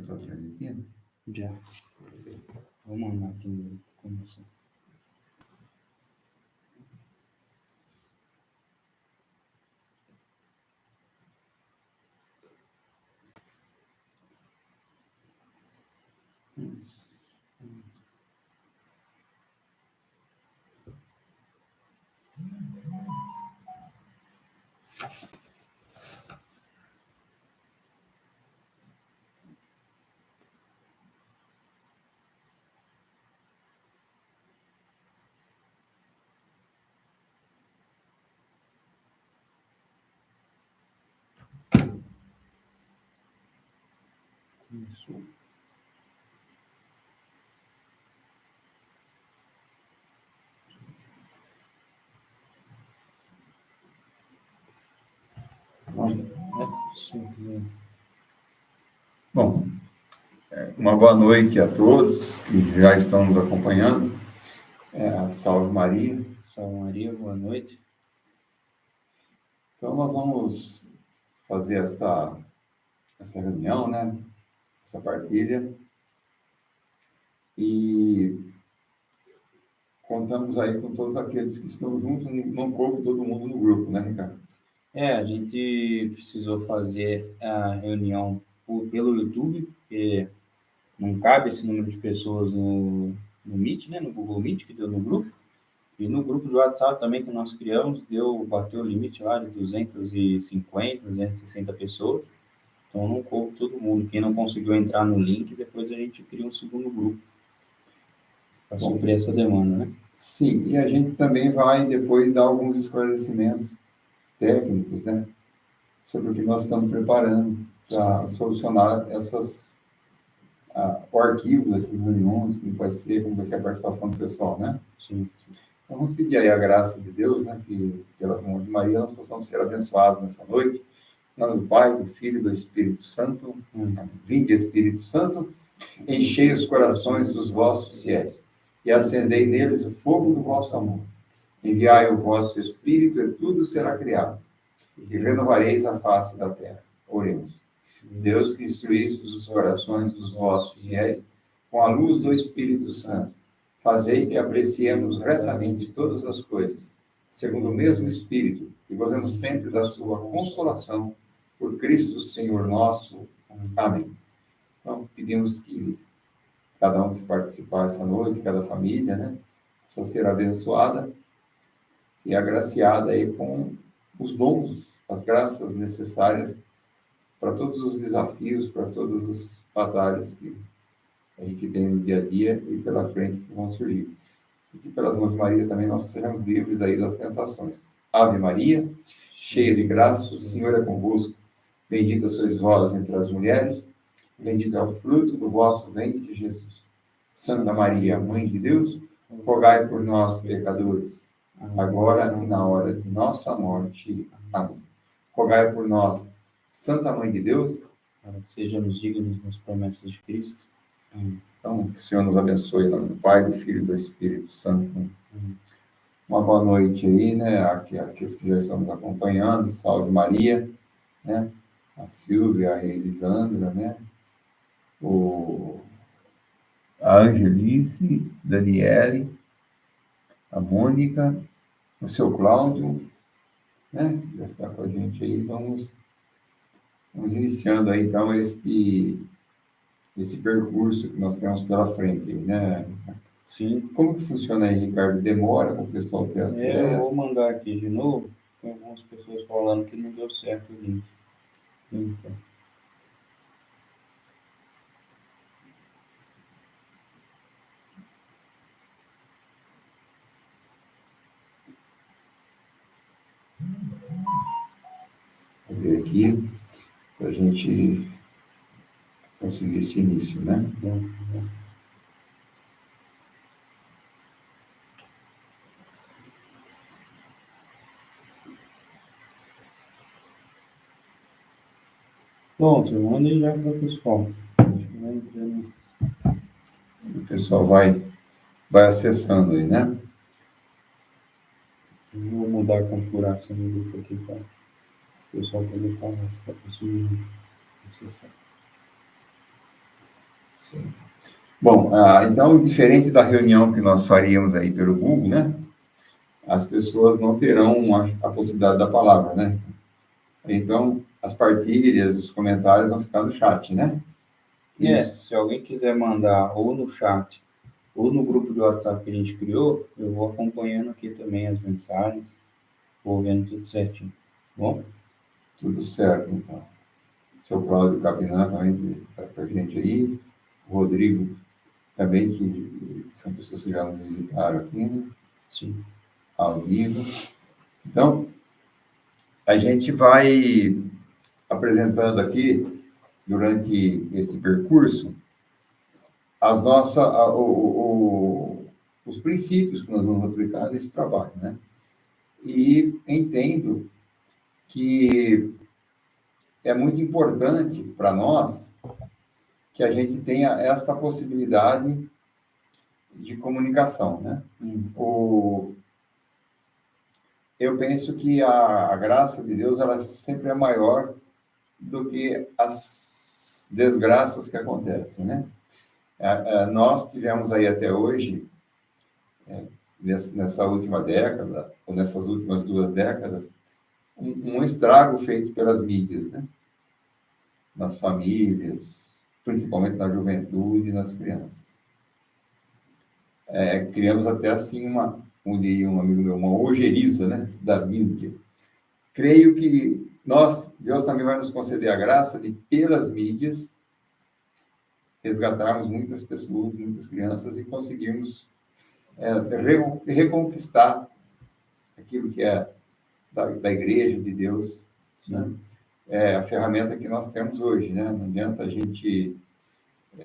está transmitindo? Já. Vou mandar aqui no começo. Isso. Bom, uma boa noite a todos que já estão nos acompanhando. Salve Maria. Salve Maria, boa noite. Então, nós vamos fazer essa reunião, né? Essa partilha. E contamos aí com todos aqueles que estão juntos, não coube todo mundo no grupo, né, Ricardo? A gente precisou fazer a reunião pelo YouTube, porque não cabe esse número de pessoas no Meet, né? No Google Meet, que deu no grupo. E no grupo do WhatsApp também que nós criamos, bateu o limite lá de 250, 260 pessoas. Então não coube todo mundo. Quem não conseguiu entrar no link, depois a gente cria um segundo grupo para suprir essa demanda, né? Sim, e a gente também vai depois dar alguns esclarecimentos técnicos, né? Sobre o que nós estamos preparando para solucionar o arquivo dessas reuniões, como vai ser a participação do pessoal, né? Sim. Então, vamos pedir aí a graça de Deus, né? Que pelas mãos de Maria nós possamos ser abençoados nessa noite. Em nome do Pai, do Filho e do Espírito Santo. Vinde, Espírito Santo, enchei os corações dos vossos fiéis e acendei neles o fogo do vosso amor. Enviai o vosso Espírito e tudo será criado, e renovareis a face da terra. Oremos. Deus, que instruístes os corações dos vossos fiéis com a luz do Espírito Santo, fazei que apreciemos retamente todas as coisas, segundo o mesmo Espírito, e gozemos sempre da sua consolação, por Cristo Senhor nosso. Amém. Então, pedimos que cada um que participar essa noite, cada família, né, possa ser abençoada e agraciada aí com os dons, as graças necessárias para todos os desafios, para todas as batalhas que a gente tem no dia a dia e pela frente que vão surgir. E que pelas mãos de Maria também nós sejamos livres aí das tentações. Ave Maria, cheia de graça, o Senhor é convosco. Bendita sois vós entre as mulheres, bendito é o fruto do vosso ventre, Jesus. Santa Maria, Mãe de Deus, rogai por nós, pecadores, agora e na hora de nossa morte. Amém. Rogai por nós, Santa Mãe de Deus, para que sejamos dignos das promessas de Cristo. Amém. Então, que o Senhor nos abençoe em nome do Pai, do Filho e do Espírito Santo. Uma boa noite aí, né? Aqueles que já estão nos acompanhando, salve Maria, né? A Silvia, a Elisandra, né? A Angelice, Daniele, a Mônica, o seu Cláudio, né? Já está com a gente aí. Vamos iniciando aí, então, esse percurso que nós temos pela frente, né? Sim. Como que funciona aí, Ricardo? Demora para o pessoal ter acesso? Eu vou mandar aqui de novo. Tem algumas pessoas falando que não deu certo o link. Então. Vou ver aqui para a gente conseguir esse início, né? Pronto, eu mandei já para o pessoal. O pessoal vai acessando aí, né? Eu vou mudar a configuração do grupo aqui para o pessoal poder falar se está conseguindo acessar. Sim. Bom, então, diferente da reunião que nós faríamos aí pelo Google, né? As pessoas não terão a possibilidade da palavra, né? Então, as partilhas, os comentários vão ficar no chat, né? Isso. Se alguém quiser mandar ou no chat ou no grupo de WhatsApp que a gente criou, eu vou acompanhando aqui também as mensagens, vou vendo tudo certinho. Bom? Tudo certo, então. Seu Cláudio Capinã também está com a gente aí. O Rodrigo também, que são pessoas que já nos visitaram aqui, né? Sim. Ao vivo. Então, a gente vai apresentando aqui, durante esse percurso, as nossas, os princípios que nós vamos aplicar nesse trabalho, né? E entendo que é muito importante para nós que a gente tenha esta possibilidade de comunicação, né? Eu penso que a graça de Deus, ela sempre é maior do que as desgraças que acontecem, né? Nós tivemos aí até hoje, nessa última década, ou nessas últimas 2 décadas, um estrago feito pelas mídias, né? Nas famílias, principalmente na juventude e nas crianças. Criamos até assim como diria um amigo meu, uma ojeriza, né, da mídia. Creio que Deus também vai nos conceder a graça de, pelas mídias, resgatarmos muitas pessoas, muitas crianças e conseguirmos reconquistar aquilo que é da igreja de Deus, né? É a ferramenta que nós temos hoje, né? Não adianta a gente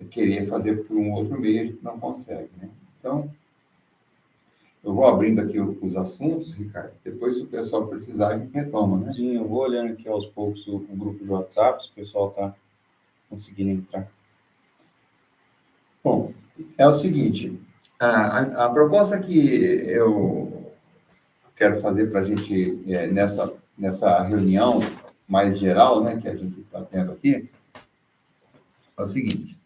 querer fazer por um outro meio, a gente não consegue, né? Então, eu vou abrindo aqui os assuntos, Ricardo, depois, se o pessoal precisar, a gente retoma, né? Sim, eu vou olhando aqui aos poucos o grupo de WhatsApp, se o pessoal está conseguindo entrar. Bom, é o seguinte, a proposta que eu quero fazer para a gente, nessa reunião mais geral, né, que a gente está tendo aqui, é o seguinte.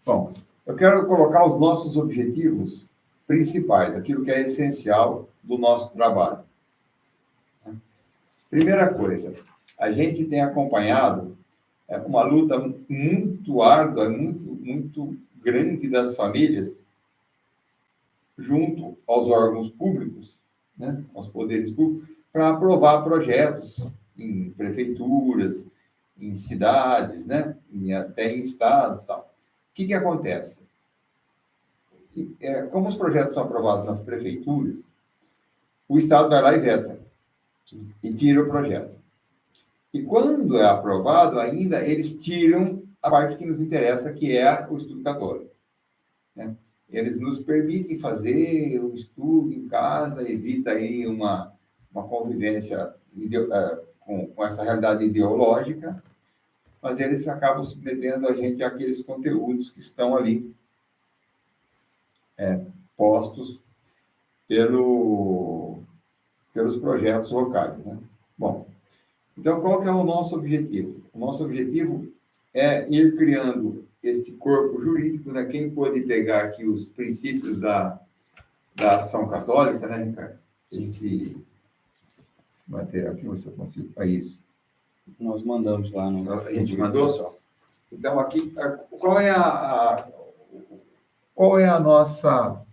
Bom, eu quero colocar os nossos objetivos principais, aquilo que é essencial do nosso trabalho. Primeira coisa, a gente tem acompanhado uma luta muito árdua, muito grande das famílias junto aos órgãos públicos, né, aos poderes públicos, para aprovar projetos em prefeituras, em cidades, né, até em estados, tal. O que acontece? Como os projetos são aprovados nas prefeituras, o estado vai lá e veta e tira o projeto. E quando é aprovado, ainda eles tiram a parte que nos interessa, que é o estudo católico, né? Eles nos permitem fazer o estudo em casa, evita aí uma convivência com essa realidade ideológica, mas eles acabam submetendo a gente àqueles conteúdos que estão ali postos pelos projetos locais, né? Bom, então qual que é o nosso objetivo? O nosso objetivo é ir criando este corpo jurídico, né? Quem pode pegar aqui os princípios da ação católica, né, Ricardo? Esse material aqui, você consigo. É isso. Nós mandamos lá no. A gente mandou? Então, aqui, qual é a nossa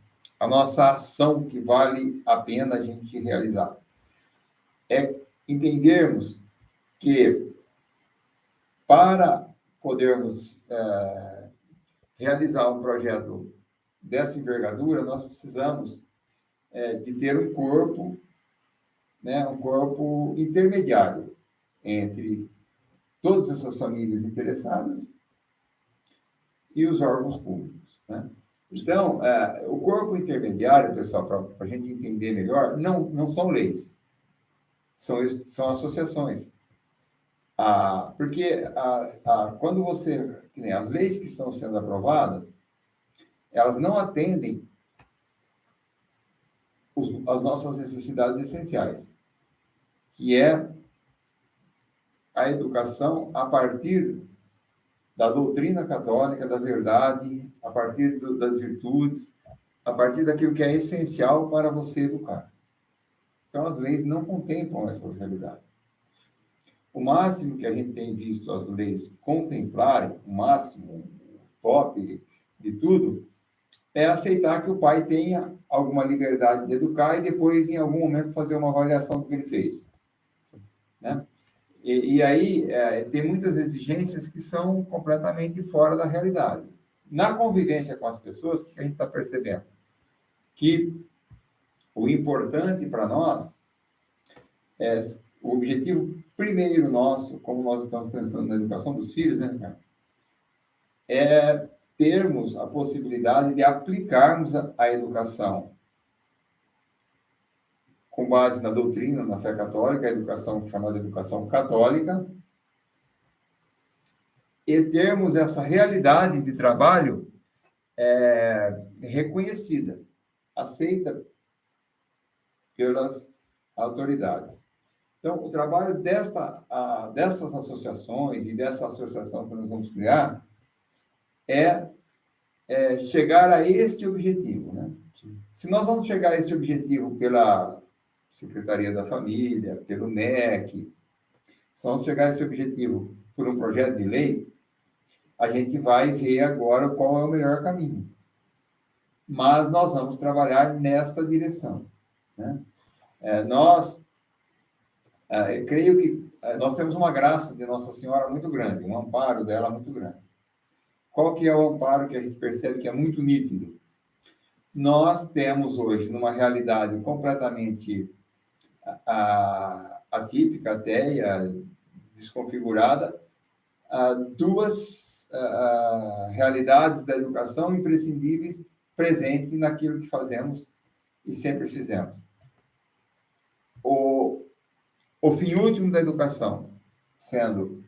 ação que vale a pena a gente realizar? É entendermos que para podermos realizar um projeto dessa envergadura, nós precisamos de ter um corpo, né, um corpo intermediário entre todas essas famílias interessadas e os órgãos públicos, né? Então, o corpo intermediário, pessoal, para a gente entender melhor, não são leis, são associações. Porque quando as leis que estão sendo aprovadas, elas não atendem as nossas necessidades essenciais, que é a educação a partir da doutrina católica, da verdade, a partir das virtudes, a partir daquilo que é essencial para você educar. Então, as leis não contemplam essas realidades. O máximo que a gente tem visto as leis contemplarem, o máximo, o top de tudo, é aceitar que o pai tenha alguma liberdade de educar e depois, em algum momento, fazer uma avaliação do que ele fez. Né? E aí, tem muitas exigências que são completamente fora da realidade. Na convivência com as pessoas, o que a gente está percebendo? Que o importante para nós é o objetivo primeiro nosso, como nós estamos pensando na educação dos filhos, né, cara? É termos a possibilidade de aplicarmos a educação com base na doutrina, na fé católica, a educação chamada educação católica, e termos essa realidade de trabalho reconhecida, aceita pelas autoridades. Então, o trabalho dessas associações e dessa associação que nós vamos criar é chegar a este objetivo, né? Se nós vamos chegar a este objetivo pela Secretaria da Família, pelo MEC, se nós vamos chegar a esse objetivo por um projeto de lei, a gente vai ver agora qual é o melhor caminho. Mas nós vamos trabalhar nesta direção, né? Eu creio que nós temos uma graça de Nossa Senhora muito grande, um amparo dela muito grande. Qual que é o amparo que a gente percebe que é muito nítido? Nós temos hoje, numa realidade completamente atípica, ateia, desconfigurada, duas realidades da educação imprescindíveis presentes naquilo que fazemos e sempre fizemos. O fim último da educação sendo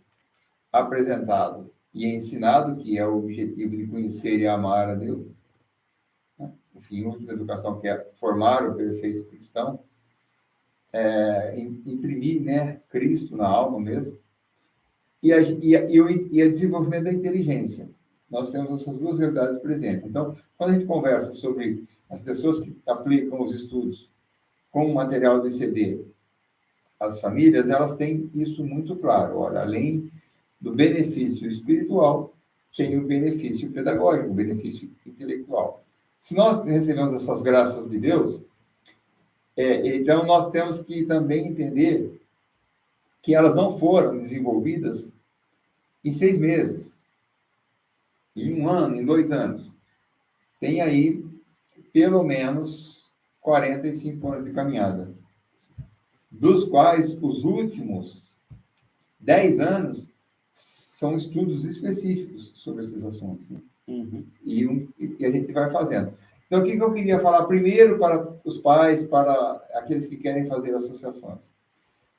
apresentado e ensinado, que é o objetivo de conhecer e amar a Deus. O fim último da educação, que é formar o perfeito cristão, imprimir, né, Cristo na alma mesmo, e o desenvolvimento da inteligência. Nós temos essas duas verdades presentes. Então, quando a gente conversa sobre as pessoas que aplicam os estudos com material de CD, as famílias, elas têm isso muito claro. Olha, além do benefício espiritual, tem o benefício pedagógico, o benefício intelectual. Se nós recebemos essas graças de Deus, então nós temos que também entender que elas não foram desenvolvidas em 6 meses, em 1 ano, em 2 anos. Tem aí, pelo menos, 45 anos de caminhada, dos quais os últimos 10 anos são estudos específicos sobre esses assuntos. Né? Uhum. E a gente vai fazendo. Então, o que eu queria falar primeiro para os pais, para aqueles que querem fazer associações?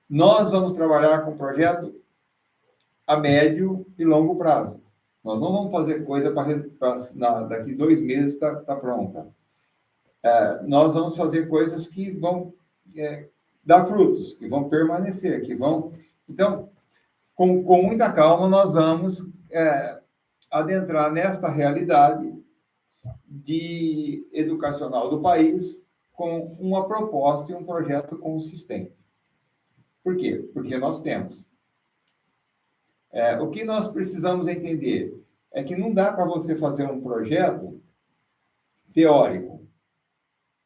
Nós vamos trabalhar com um projeto a médio e longo prazo. Nós não vamos fazer coisa para daqui 2 meses está pronta. Nós vamos fazer coisas que vão dar frutos, que vão permanecer, que vão... Então, com muita calma, nós vamos adentrar nesta realidade educacional do país com uma proposta e um projeto consistente. Por quê? Porque nós temos. O que nós precisamos entender é que não dá para você fazer um projeto teórico.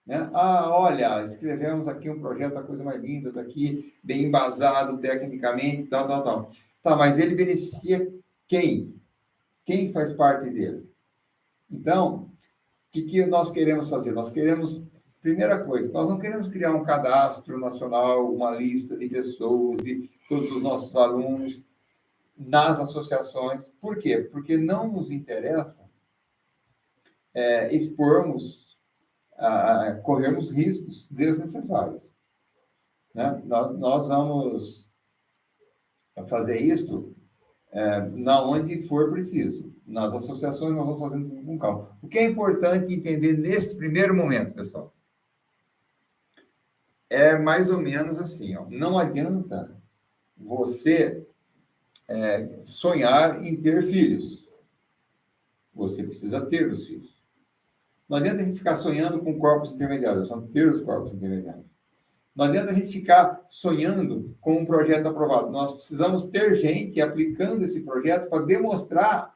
Né? Olha, escrevemos aqui um projeto, a coisa mais linda, daqui, bem embasado tecnicamente, tal. Tá, mas ele beneficia quem? Quem faz parte dele? Então, o que nós queremos fazer? Nós queremos, primeira coisa, nós não queremos criar um cadastro nacional, uma lista de pessoas, de todos os nossos alunos, nas associações. Por quê? Porque não nos interessa corrermos riscos desnecessários. Né? Nós vamos fazer isso na onde for preciso. Nas associações nós vamos fazendo com calma. O que é importante entender neste primeiro momento, pessoal, é mais ou menos assim, ó, não adianta você sonhar em ter filhos. Você precisa ter os filhos. Não adianta a gente ficar sonhando com corpos intermediários, só ter os corpos intermediários. Não adianta a gente ficar sonhando com um projeto aprovado. Nós precisamos ter gente aplicando esse projeto para demonstrar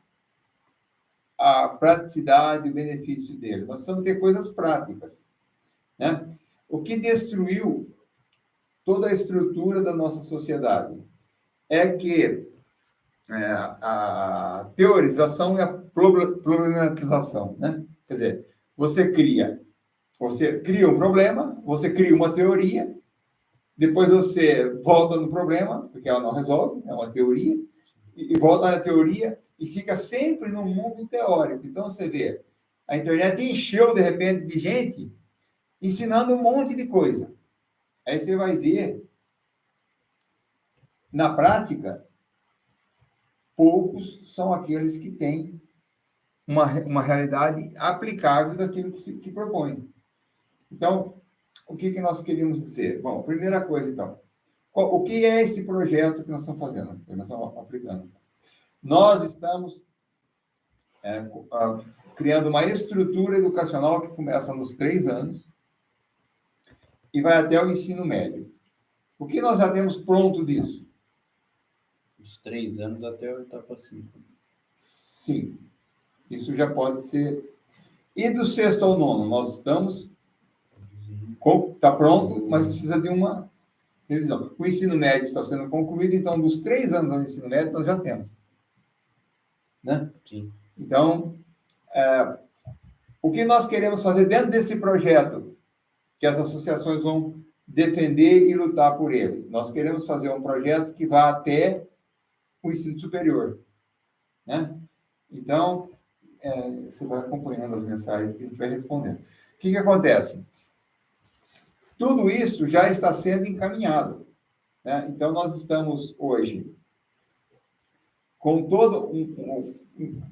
a praticidade e o benefício dele. Nós precisamos ter coisas práticas, né? O que destruiu toda a estrutura da nossa sociedade é que a teorização e a problematização, né? Quer dizer, você cria um problema, você cria uma teoria, depois você volta no problema, porque ela não resolve, é uma teoria, e volta na teoria e fica sempre no mundo teórico. Então, você vê, a internet encheu, de repente, de gente ensinando um monte de coisa. Aí você vai ver, na prática, poucos são aqueles que têm uma realidade aplicável daquilo que propõe. Então, o que nós queríamos dizer? Bom, primeira coisa, então, o que é esse projeto que nós estamos fazendo, que nós estamos aplicando? Nós estamos criando uma estrutura educacional que começa nos 3 anos e vai até o ensino médio. O que nós já temos pronto disso? Dos 3 anos até a etapa 5. Sim, isso já pode ser. E do 6º ao 9º, nós estamos. Está pronto, mas precisa de uma revisão. O ensino médio está sendo concluído, então, dos 3 anos do ensino médio, nós já temos. Né? Sim. Então, o que nós queremos fazer dentro desse projeto, que as associações vão defender e lutar por ele? Nós queremos fazer um projeto que vá até o ensino superior. Né? Então, você vai acompanhando as mensagens que a gente vai respondendo. O que acontece? Tudo isso já está sendo encaminhado. Né? Então, nós estamos hoje com todo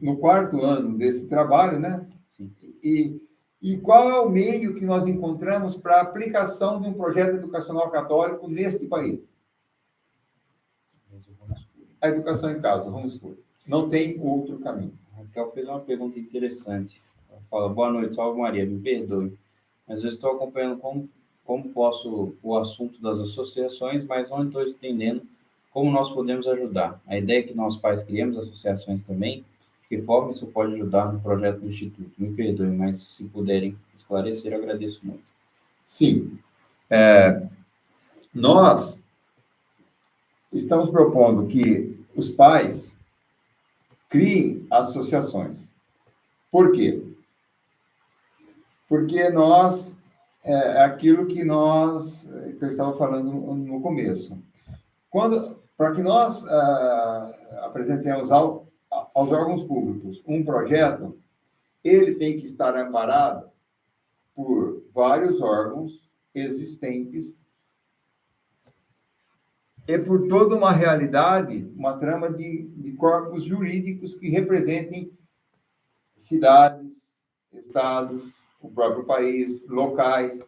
no 4º ano desse trabalho, né? Sim. E qual é o meio que nós encontramos para a aplicação de um projeto educacional católico neste país? A educação em casa, homeschooling. Não tem outro caminho. A Raquel fez uma pergunta interessante. Ela fala: boa noite, salve Maria, me perdoe, mas eu estou acompanhando como posso o assunto das associações, mas não estou entendendo como nós podemos ajudar. A ideia é que nós pais criamos associações também. De que forma isso pode ajudar no projeto do Instituto? Me perdoe, mas se puderem esclarecer, eu agradeço muito. Sim. Nós estamos propondo que os pais criem associações. Por quê? Porque nós, aquilo que eu estava falando no começo. Para que nós apresentemos aos órgãos públicos um projeto, ele tem que estar amparado por vários órgãos existentes e por toda uma realidade, uma trama de corpos jurídicos que representem cidades, estados, o próprio país, locais.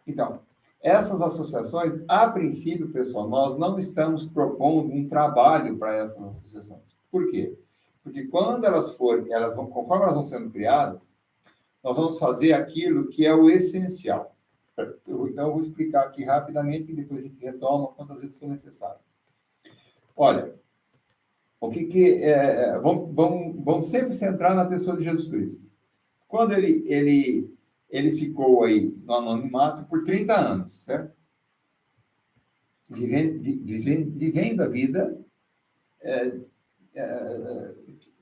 Então, essas associações, a princípio, pessoal, nós não estamos propondo um trabalho para essas associações. Por quê? Porque quando conforme elas vão sendo criadas, nós vamos fazer aquilo que é o essencial. Então, eu vou explicar aqui rapidamente e depois a gente retoma quantas vezes for necessário. Olha, vamos sempre centrar na pessoa de Jesus Cristo. Quando ele ficou aí no anonimato por 30 anos, certo? Vivendo a vida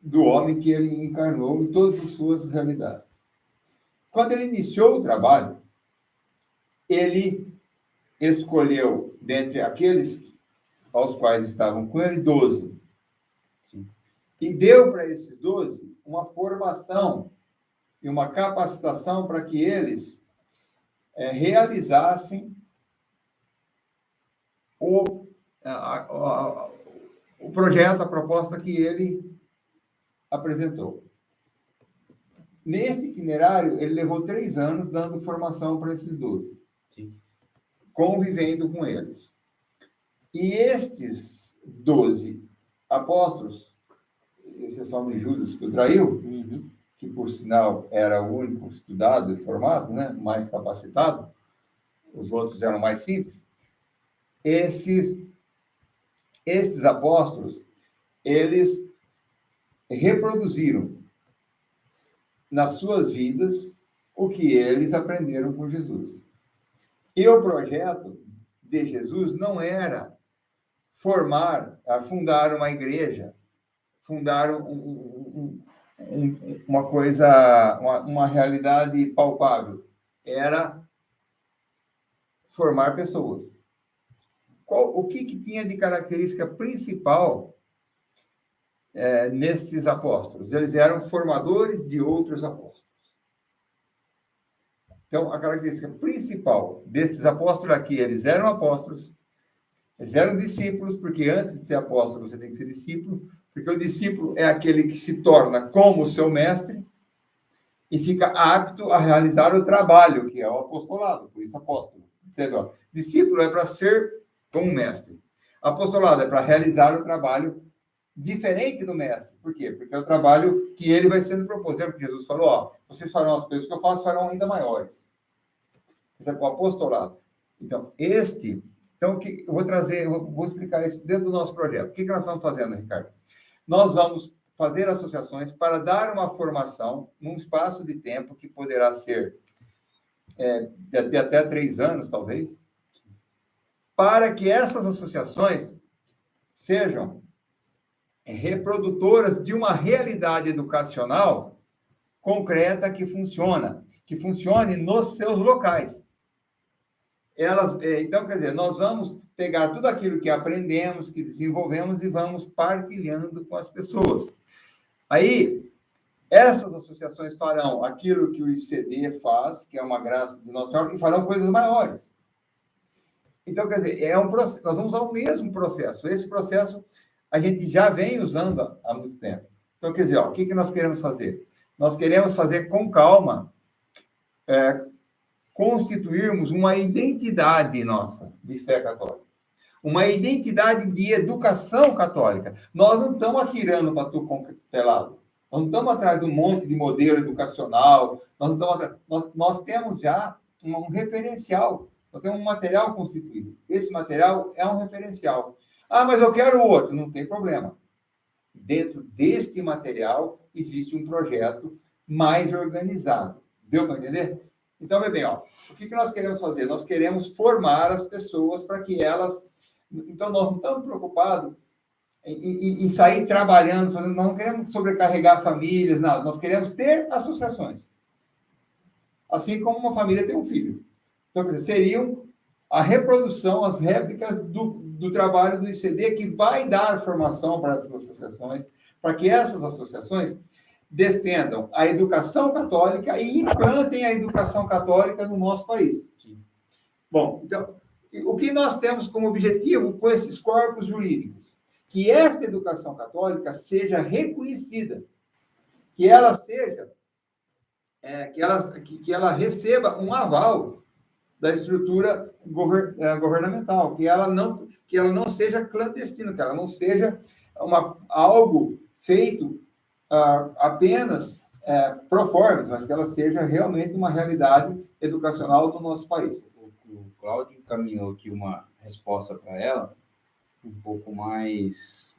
do homem que ele encarnou em todas as suas realidades. Quando ele iniciou o trabalho, ele escolheu, dentre aqueles aos quais estavam com ele, 12. E deu para esses 12 uma formação e uma capacitação para que eles realizassem o projeto, a proposta que ele apresentou. Nesse itinerário, ele levou 3 anos dando formação para esses 12. Sim. Convivendo com eles. E estes 12 apóstolos, exceção de Judas, que o traiu, que por sinal era o único estudado e formado, né, mais capacitado, os outros eram mais simples. Esses apóstolos, eles reproduziram nas suas vidas o que eles aprenderam com Jesus. E o projeto de Jesus não era fundar uma igreja, fundar uma coisa, uma realidade palpável. Era formar pessoas. O que tinha de característica principal nesses apóstolos? Eles eram formadores de outros apóstolos. Então, a característica principal desses apóstolos aqui, eles eram apóstolos, eles eram discípulos, porque antes de ser apóstolo, você tem que ser discípulo, porque o discípulo é aquele que se torna como o seu mestre e fica apto a realizar o trabalho, que é o apostolado, por isso apóstolo. Discípulo é para ser como mestre. Apostolado é para realizar o trabalho diferente do mestre. Por quê? Porque é o trabalho que ele vai sendo proposto. Lembra que Jesus falou, ó, vocês farão as coisas que eu faço, farão ainda maiores. Esse é o apostolado. Então, eu vou trazer, vou explicar isso dentro do nosso projeto. O que nós estamos fazendo, Ricardo? Nós vamos fazer associações para dar uma formação num espaço de tempo que poderá ser de até 3 anos, talvez, para que essas associações sejam reprodutoras de uma realidade educacional concreta que funcione nos seus locais. Então, quer dizer, nós vamos pegar tudo aquilo que aprendemos, que desenvolvemos e vamos partilhando com as pessoas. Aí, essas associações farão aquilo que o ICD faz, que é uma graça do nosso Senhor, e farão coisas maiores. Então, quer dizer, nós vamos usar o mesmo processo. Esse processo a gente já vem usando há muito tempo. Então, quer dizer, o que nós queremos fazer? Nós queremos fazer com calma, constituirmos uma identidade nossa de fé católica. Uma identidade de educação católica. Nós não estamos atirando para tudo contelado. Nós não estamos atrás de um monte de modelo educacional. Nós temos já um referencial. Nós temos um material constituído. Esse material é um referencial. Ah, mas eu quero outro. Não tem problema. Dentro deste material existe um projeto mais organizado. Deu para entender? Então, bem, o que nós queremos fazer? Nós queremos formar as pessoas para que elas... Então, nós não estamos preocupados em sair trabalhando, nós não queremos sobrecarregar famílias, nada. Nós queremos ter associações. Assim como uma família tem um filho. Então, quer dizer, seriam a reprodução, as réplicas do trabalho do ICD, que vai dar formação para essas associações, para que essas associações defendam a educação católica e implantem a educação católica no nosso país. Bom, então, o que nós temos como objetivo com esses corpos jurídicos? Que esta educação católica seja reconhecida, que ela seja, que ela receba um aval da estrutura governamental, que ela não seja clandestina, que ela não seja algo feito apenas pro forma, mas que ela seja realmente uma realidade educacional do nosso país. O Cláudio encaminhou aqui uma resposta para ela, um pouco mais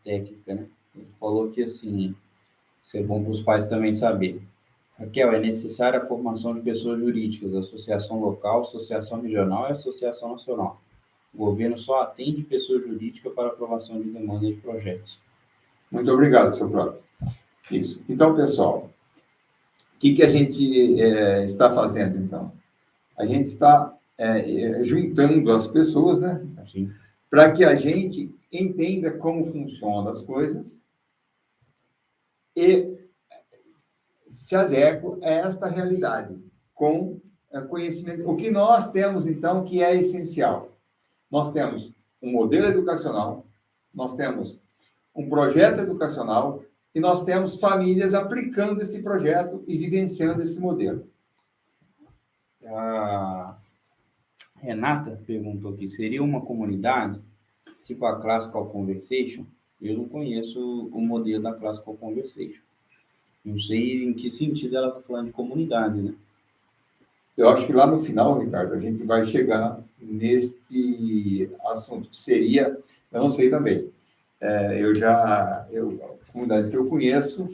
técnica, né? Ele falou que, assim, isso é bom para os pais também saber. Raquel, é necessária a formação de pessoas jurídicas, associação local, associação regional e associação nacional. O governo só atende pessoa jurídica para aprovação de demandas de projetos. Muito obrigado, seu Cláudio. Isso. Então, pessoal, o que a gente está fazendo, então? A gente está juntando as pessoas, né? Sim. Para que a gente entenda como funcionam as coisas e se adeque a esta realidade com conhecimento. O que nós temos, então, que é essencial? Nós temos um modelo educacional, nós temos um projeto educacional e nós temos famílias aplicando esse projeto e vivenciando esse modelo. A Renata perguntou aqui, seria uma comunidade, tipo a Classical Conversation? Eu não conheço o modelo da Classical Conversation. Não sei em que sentido ela está falando de comunidade, né? Eu acho que lá no final, Ricardo, a gente vai chegar neste assunto, que seria, eu não sei também, a comunidade que eu conheço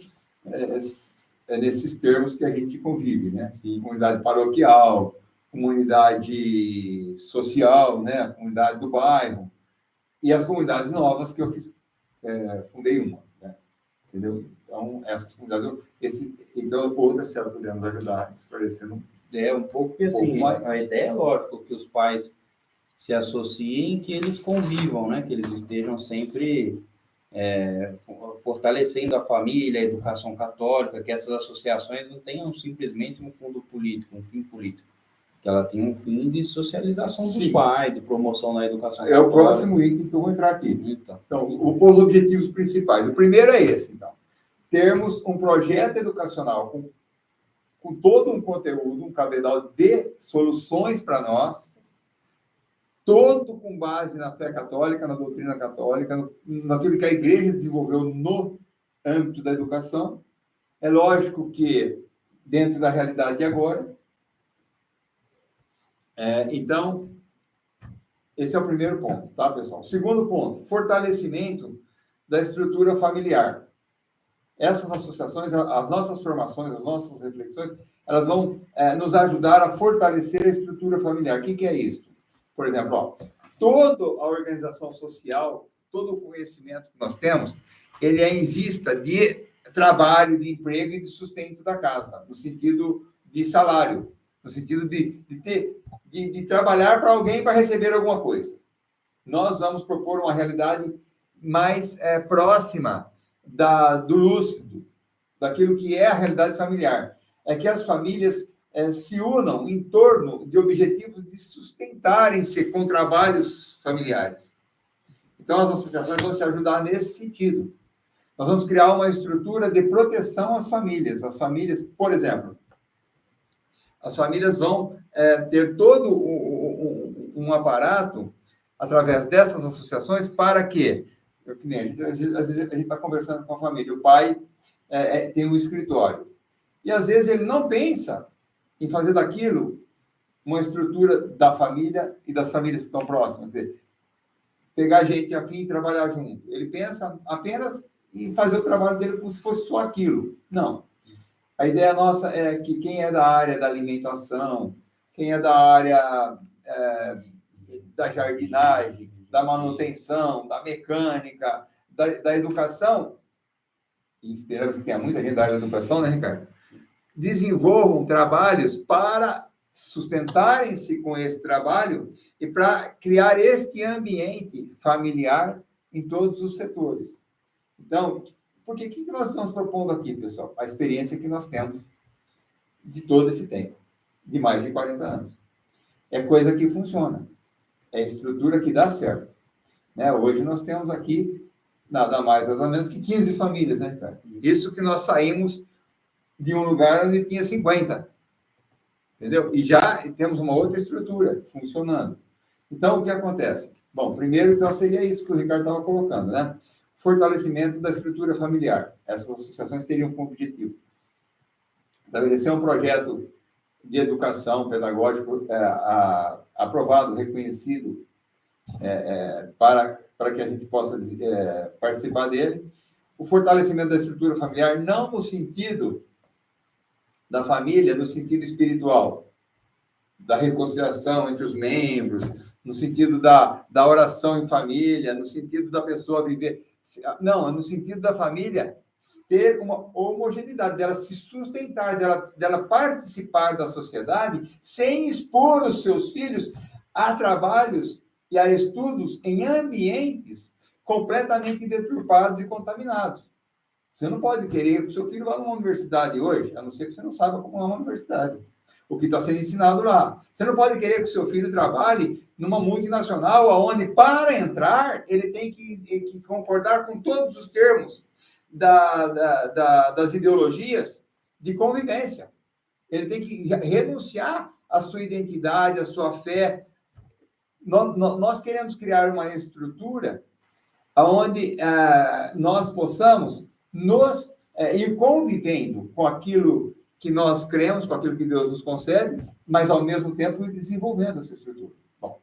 é nesses termos que a gente convive, né? Sim. Comunidade paroquial, comunidade social, né? A comunidade do bairro, e as comunidades novas que eu fiz, fundei uma, né? Entendeu? Então, essas comunidades, então, outras, se ela puder nos ajudar, esclarecendo Um pouco, porque assim, a ideia é lógico que os pais se associem, que eles convivam, né? Que eles estejam sempre fortalecendo a família, a educação católica, que essas associações não tenham simplesmente um fundo político, um fim político, que ela tenha um fim de socialização dos pais, de promoção da educação católica. É o próximo item que eu vou entrar aqui. Então, os objetivos principais. O primeiro é esse, então. Termos um projeto educacional com todo um conteúdo, um cabedal de soluções para nós, todo com base na fé católica, na doutrina católica, naquilo que a igreja desenvolveu no âmbito da educação. É lógico que dentro da realidade de agora. Então, esse é o primeiro ponto, tá, pessoal? Segundo ponto, fortalecimento da estrutura familiar. Essas associações, as nossas formações, as nossas reflexões, elas vão nos ajudar a fortalecer a estrutura familiar. O que é isso? Por exemplo, toda a organização social, todo o conhecimento que nós temos, ele é em vista de trabalho, de emprego e de sustento da casa, no sentido de salário, no sentido de trabalhar para alguém para receber alguma coisa. Nós vamos propor uma realidade mais próxima do lúcido, daquilo que é a realidade familiar. É que as famílias se unam em torno de objetivos de sustentarem-se com trabalhos familiares. Então, as associações vão te ajudar nesse sentido. Nós vamos criar uma estrutura de proteção às famílias. As famílias, por exemplo, as famílias vão ter todo um aparato através dessas associações para que, às vezes a gente está conversando com a família, o pai tem um escritório, e às vezes ele não pensa em fazer daquilo uma estrutura da família e das famílias que estão próximas, quer dizer, pegar gente afim e trabalhar junto. Ele pensa apenas em fazer o trabalho dele como se fosse só aquilo. Não. A ideia nossa é que quem é da área da alimentação, quem é da área da jardinagem, da manutenção, da mecânica, da educação, e esperamos que tenha muita gente da área da educação, né, Ricardo? Desenvolvam trabalhos para sustentarem-se com esse trabalho e para criar este ambiente familiar em todos os setores. Então, porque o que nós estamos propondo aqui, pessoal? A experiência que nós temos de todo esse tempo, de mais de 40 anos. É coisa que funciona. É estrutura que dá certo. Né? Hoje nós temos aqui nada mais, nada menos que 15 famílias, né, cara? Isso que nós saímos de um lugar onde tinha 50. Entendeu? E já temos uma outra estrutura funcionando. Então, o que acontece? Bom, primeiro, então, seria isso que o Ricardo estava colocando, né? Fortalecimento da estrutura familiar. Essas associações teriam como objetivo estabelecer um projeto de educação pedagógico aprovado, reconhecido, para que a gente possa participar dele. O fortalecimento da estrutura familiar, não no sentido da família, no sentido espiritual, da reconciliação entre os membros, no sentido da oração em família, no sentido da pessoa viver... Não, no sentido da família ter uma homogeneidade, dela se sustentar, dela participar da sociedade sem expor os seus filhos a trabalhos e a estudos em ambientes completamente deturpados e contaminados. Você não pode querer que o seu filho vá numa universidade hoje, a não ser que você não saiba como é uma universidade, o que está sendo ensinado lá. Você não pode querer que o seu filho trabalhe numa multinacional, onde, para entrar, ele tem que concordar com todos os termos das ideologias de convivência. Ele tem que renunciar à sua identidade, à sua fé. Nós queremos criar uma estrutura onde nós possamos nos ir convivendo com aquilo que nós cremos, com aquilo que Deus nos concede, mas, ao mesmo tempo, ir desenvolvendo essa estrutura. Bom,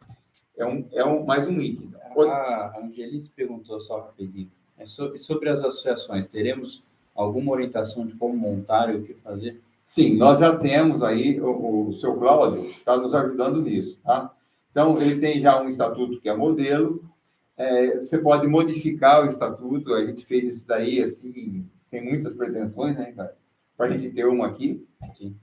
mais um item. A Angelice perguntou só rapidinho. Sobre as associações, teremos alguma orientação de como montar e o que fazer? Sim, nós já temos aí, o seu Cláudio está nos ajudando nisso, tá? Então, ele tem já um estatuto que é modelo, você pode modificar o estatuto, a gente fez isso daí, assim, sem muitas pretensões, né, cara? Para a gente ter uma aqui. Sim.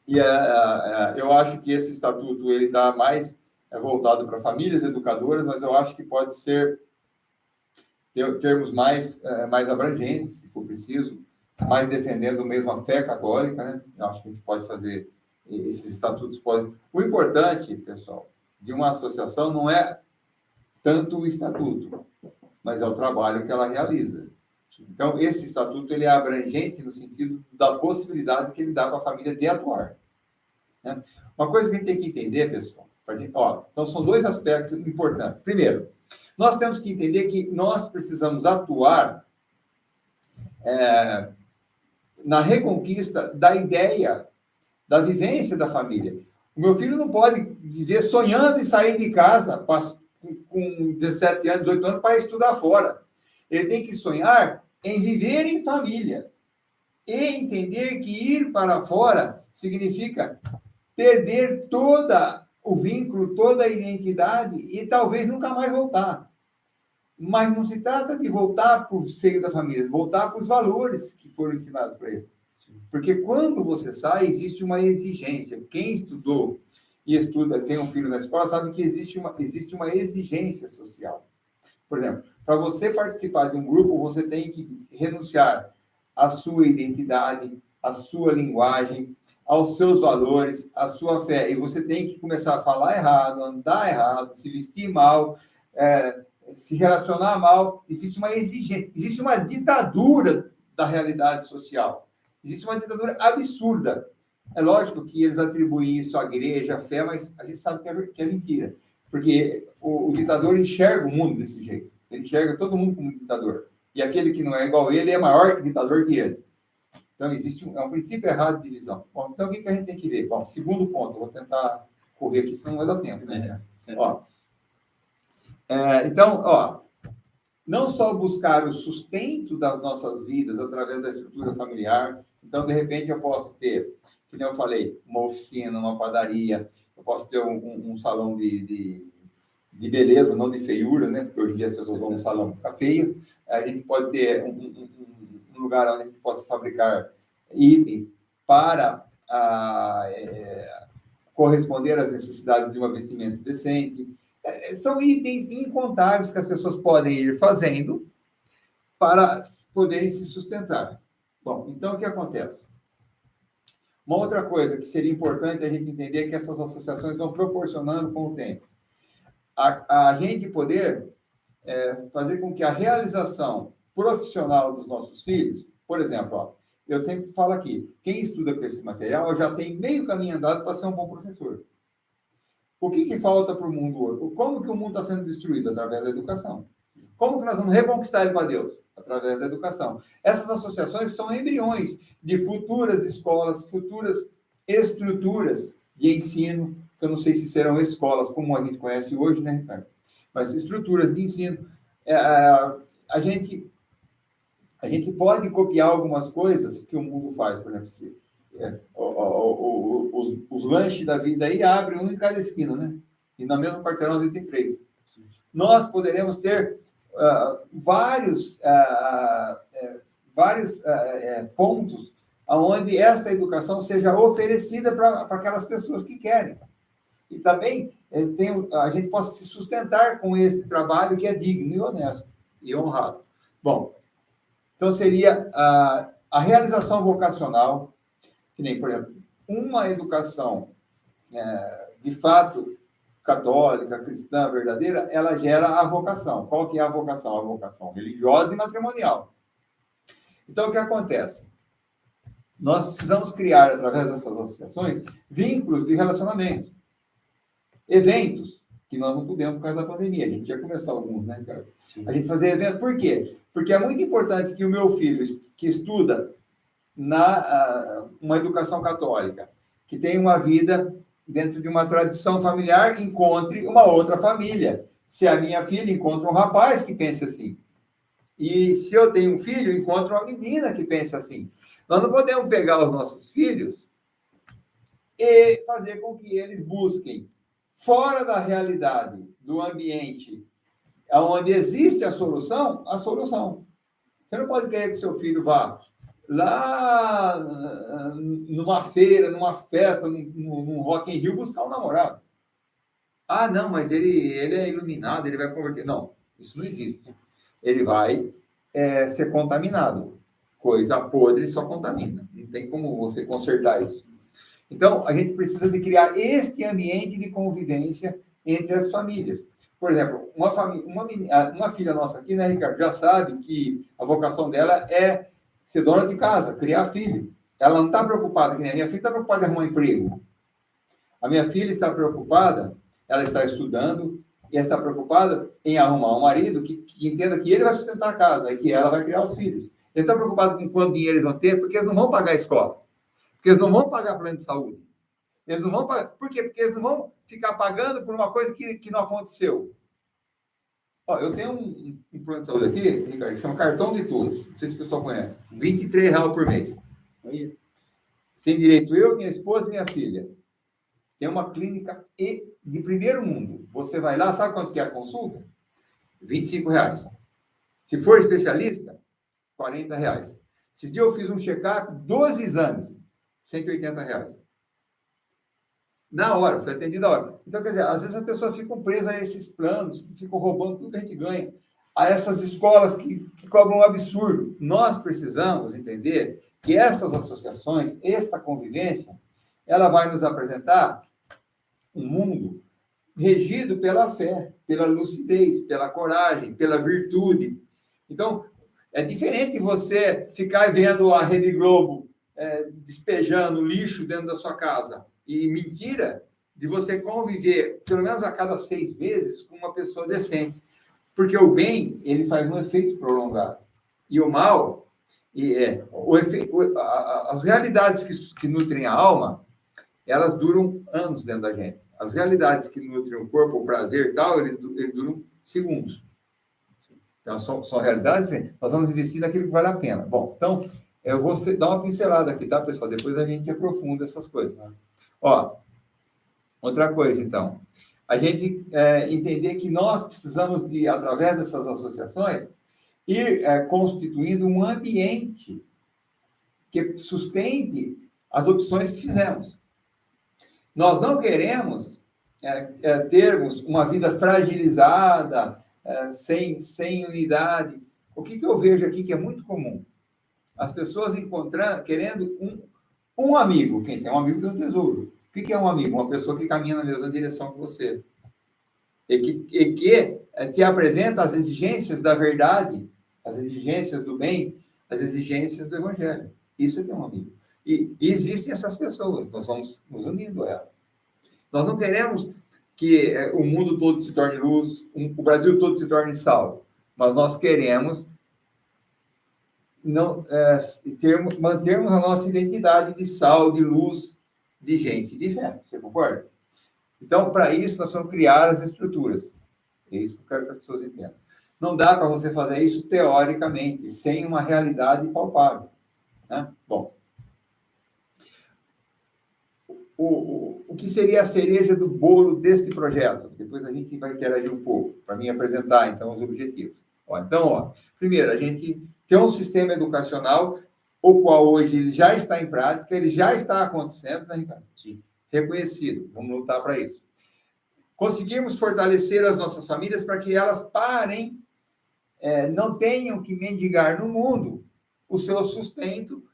E eu acho que esse estatuto, ele está mais voltado para famílias educadoras, mas eu acho que pode ser termos mais abrangentes, se for preciso, mais defendendo mesmo a fé católica, né? Eu acho que a gente pode fazer, esses estatutos podem... O importante, pessoal, de uma associação não é tanto o estatuto, mas é o trabalho que ela realiza. Então, esse estatuto, ele é abrangente no sentido da possibilidade que ele dá para a família de atuar, né? Uma coisa que a gente tem que entender, pessoal, então são dois aspectos importantes. Primeiro, nós temos que entender que nós precisamos atuar na reconquista da ideia, da vivência da família. O meu filho não pode viver sonhando em sair de casa com 17 anos, 18 anos, para estudar fora. Ele tem que sonhar em viver em família e entender que ir para fora significa perder todo o vínculo, toda a identidade e talvez nunca mais voltar. Mas não se trata de voltar para o seio da família, voltar para os valores que foram ensinados para ele. Porque quando você sai, existe uma exigência. Quem estudou e estuda, tem um filho na escola, sabe que existe uma exigência social. Por exemplo, para você participar de um grupo, você tem que renunciar à sua identidade, à sua linguagem, aos seus valores, à sua fé. E você tem que começar a falar errado, andar errado, se vestir mal, se relacionar mal. Existe uma exigência, existe uma ditadura da realidade social. Existe uma ditadura absurda. É lógico que eles atribuem isso à igreja, à fé, mas a gente sabe que é mentira. Porque o ditador enxerga o mundo desse jeito. Ele enxerga todo mundo como ditador. E aquele que não é igual a ele é maior ditador que ele. Então, existe um princípio errado de divisão. Bom, então, o que a gente tem que ver? Bom, segundo ponto, eu vou tentar correr aqui, senão não vai dar tempo, né? Então, não só buscar o sustento das nossas vidas através da estrutura familiar. Então, de repente, eu posso ter, como eu falei, uma oficina, uma padaria, eu posso ter um salão de beleza, não de feiura, né? Porque hoje em dia as pessoas vão no salão para ficar feio. A gente pode ter um lugar onde a gente possa fabricar itens para corresponder às necessidades de um vestimento decente. São itens incontáveis que as pessoas podem ir fazendo para poderem se sustentar. Bom, então o que acontece? Uma outra coisa que seria importante a gente entender é que essas associações vão proporcionando com o tempo. A gente poder fazer com que a realização profissional dos nossos filhos, por exemplo, eu sempre falo aqui, quem estuda com esse material já tem meio caminho andado para ser um bom professor. O que falta para o mundo hoje? Como que o mundo está sendo destruído? Através da educação. Como que nós vamos reconquistar ele para Deus? Através da educação. Essas associações são embriões de futuras escolas, futuras estruturas de ensino, que eu não sei se serão escolas como a gente conhece hoje, né, Ricardo? Mas estruturas de ensino. A gente pode copiar algumas coisas que o mundo faz, por exemplo, os lanches da vida aí abrem um em cada esquina, né? E na mesma quarteirão a gente tem 3. Nós poderemos ter vários pontos onde esta educação seja oferecida para aquelas pessoas que querem. E também a gente possa se sustentar com esse trabalho que é digno e honesto e honrado. Bom, então seria a realização vocacional, que nem, por exemplo, uma educação de fato católica, cristã, verdadeira, ela gera a vocação. Qual que é a vocação? A vocação religiosa e matrimonial. Então, o que acontece? Nós precisamos criar, através dessas associações, vínculos de relacionamento. Eventos que nós não pudemos por causa da pandemia. A gente ia começar alguns, né, Ricardo? Sim. A gente fazia evento, por quê? Porque é muito importante que o meu filho, que estuda uma educação católica, que tem uma vida dentro de uma tradição familiar, encontre uma outra família. Se a minha filha encontra um rapaz que pense assim, e se eu tenho um filho, encontro uma menina que pensa assim. Nós não podemos pegar os nossos filhos e fazer com que eles busquem fora da realidade, do ambiente, onde existe a solução. Você não pode querer que seu filho vá lá numa feira, numa festa, num Rock in Rio buscar um namorado. Ah, não, mas ele é iluminado, ele vai converter. Não, isso não existe. Ele vai ser contaminado. Coisa podre só contamina. Não tem como você consertar isso. Então, a gente precisa de criar este ambiente de convivência entre as famílias. Por exemplo, uma filha nossa aqui, né, Ricardo, já sabe que a vocação dela é ser dona de casa, criar filho. Ela não está preocupada, que nem a minha filha está preocupada em arrumar um emprego. A minha filha está preocupada, ela está estudando, e está preocupada em arrumar um marido que entenda que ele vai sustentar a casa e que ela vai criar os filhos. Ele está preocupado com quanto dinheiro eles vão ter, porque eles não vão pagar a escola. Porque eles não vão pagar plano de saúde. Eles não vão pagar. Por quê? Porque eles não vão ficar pagando por uma coisa que não aconteceu. Ó, eu tenho um plano de saúde aqui, Ricardo, que chama Cartão de Todos. Não sei se o pessoal conhece. R$23 por mês. Tem direito eu, minha esposa e minha filha. Tem uma clínica de primeiro mundo. Você vai lá, sabe quanto que é a consulta? R$25. Se for especialista, R$40. Esses dias eu fiz um check-up, 12 exames, R$180. Na hora, fui atendido na hora. Então, quer dizer, às vezes as pessoas ficam presas a esses planos, que ficam roubando tudo que a gente ganha, a essas escolas que cobram um absurdo. Nós precisamos entender que essas associações, esta convivência, ela vai nos apresentar um mundo regido pela fé, pela lucidez, pela coragem, pela virtude. Então, é diferente você ficar vendo a Rede Globo despejando lixo dentro da sua casa e mentira de você conviver, pelo menos a cada 6 meses, com uma pessoa decente. Porque o bem, ele faz um efeito prolongado. E o mal, as realidades que nutrem a alma, elas duram anos dentro da gente. As realidades que nutrem o corpo, o prazer e tal, eles duram segundos. Então, são realidades, nós vamos investir naquilo que vale a pena. Bom, então, eu vou dar uma pincelada aqui, tá, pessoal? Depois a gente aprofunda essas coisas. Né? Ó, outra coisa, então. A gente entender que nós precisamos de, através dessas associações, ir constituindo um ambiente que sustente as opções que fizemos. Nós não queremos termos uma vida fragilizada, sem unidade. O que eu vejo aqui que é muito comum? As pessoas querendo um amigo. Quem tem um amigo tem um tesouro. O que é um amigo? Uma pessoa que caminha na mesma direção que você. E que te apresenta as exigências da verdade, as exigências do bem, as exigências do evangelho. Isso é ter um amigo. E existem essas pessoas, nós vamos nos unindo a elas. Nós não queremos que o mundo todo se torne luz, o Brasil todo se torne sal, mas nós queremos mantermos a nossa identidade de sal, de luz, de gente, de fé. Você concorda? Então, para isso, nós vamos criar as estruturas. É isso que eu quero que as pessoas entendam. Não dá para você fazer isso teoricamente, sem uma realidade palpável. Né? Bom, o que seria a cereja do bolo deste projeto? Depois a gente vai interagir um pouco, para mim apresentar, então, os objetivos. Primeiro, a gente tem um sistema educacional, o qual hoje ele já está em prática, ele já está acontecendo, né, Ricardo? Sim. Reconhecido. Vamos lutar para isso. Conseguirmos fortalecer as nossas famílias para que elas parem, não tenham que mendigar no mundo o seu sustento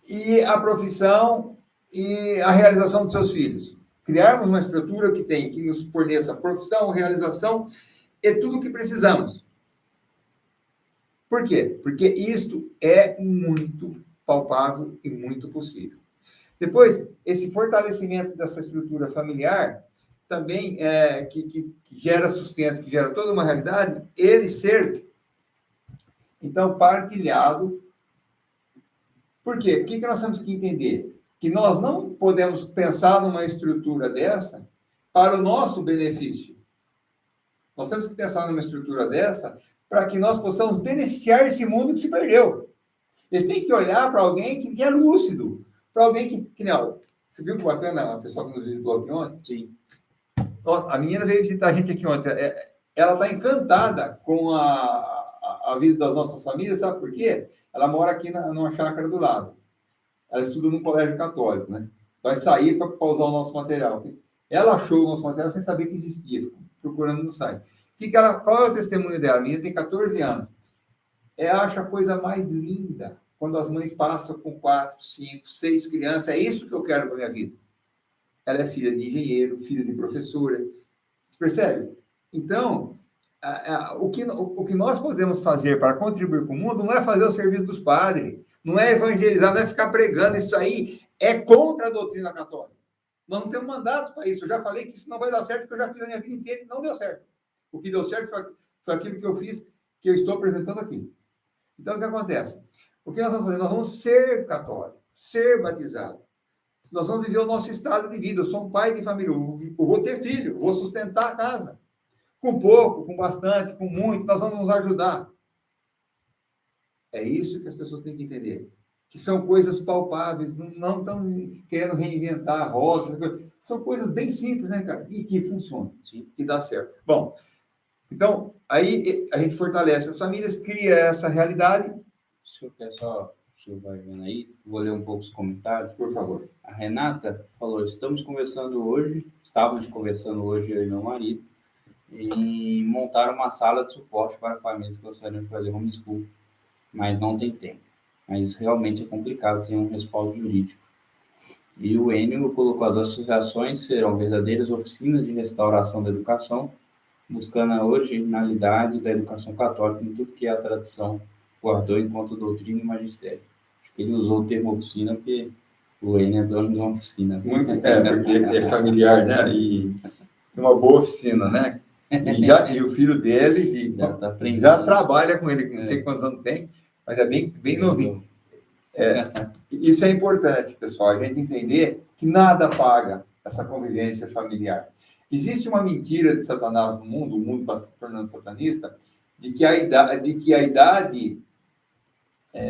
e a profissão e a realização dos seus filhos. Criarmos uma estrutura que nos forneça profissão, realização e tudo o que precisamos. Por quê? Porque isto é muito palpável e muito possível. Depois, esse fortalecimento dessa estrutura familiar também que gera sustento, que gera toda uma realidade, ele ser, então, partilhado. Por quê? O que nós temos que entender? Que nós não podemos pensar numa estrutura dessa para o nosso benefício. Nós temos que pensar numa estrutura dessa para que nós possamos beneficiar esse mundo que se perdeu. Eles têm que olhar para alguém que é lúcido, para alguém que não. Você viu que bacana a pessoa que nos visitou aqui ontem? Sim. A menina veio visitar a gente aqui ontem. Ela está encantada com a vida das nossas famílias, sabe por quê? Ela mora aqui numa chácara do lado. Ela estuda num colégio católico, né? Vai sair para usar o nosso material. Ela achou o nosso material sem saber que existia, ficou procurando no site. Qual é o testemunho dela? A menina tem 14 anos. Ela acha a coisa mais linda quando as mães passam com 4, 5, 6 crianças. É isso que eu quero para minha vida. Ela é filha de engenheiro, filha de professora. Você percebe? Então, o que nós podemos fazer para contribuir com o mundo não é fazer o serviço dos padres, não é evangelizar, não é ficar pregando. Isso aí é contra a doutrina católica. Nós não temos mandato para isso. Eu já falei que isso não vai dar certo, porque eu já fiz a minha vida inteira e não deu certo. O que deu certo foi aquilo que eu fiz, que eu estou apresentando aqui. Então, o que acontece? O que nós vamos fazer? Nós vamos ser católicos, ser batizados. Nós vamos viver o nosso estado de vida. Eu sou um pai de família, eu vou ter filho, vou sustentar a casa. Com pouco, com bastante, com muito, nós vamos nos ajudar. É isso que as pessoas têm que entender. Que são coisas palpáveis, não estão querendo reinventar a roda. São coisas bem simples, né, cara? E que funcionam, que dá certo. Bom, então, aí a gente fortalece as famílias, cria essa realidade. Se eu quer só, o senhor vai vendo aí, vou ler um pouco os comentários. Por favor. A Renata falou, estávamos conversando hoje, eu e meu marido, em montar uma sala de suporte para famílias que gostariam de fazer homeschool, mas não tem tempo. Mas realmente é complicado sem um respaldo jurídico. E o Enio colocou, as associações serão verdadeiras oficinas de restauração da educação, buscando a originalidade da educação católica em tudo que a tradição guardou enquanto doutrina e magistério. Acho que ele usou o termo oficina porque o Enio é dono de uma oficina. Muito, porque é familiar, né? E uma boa oficina, né? E o filho dele já trabalha com ele, não sei quantos anos tem, mas é bem novinho. Isso é importante, pessoal, a gente entender que nada paga essa convivência familiar. Existe uma mentira de Satanás no mundo, o mundo está se tornando satanista, de que a idade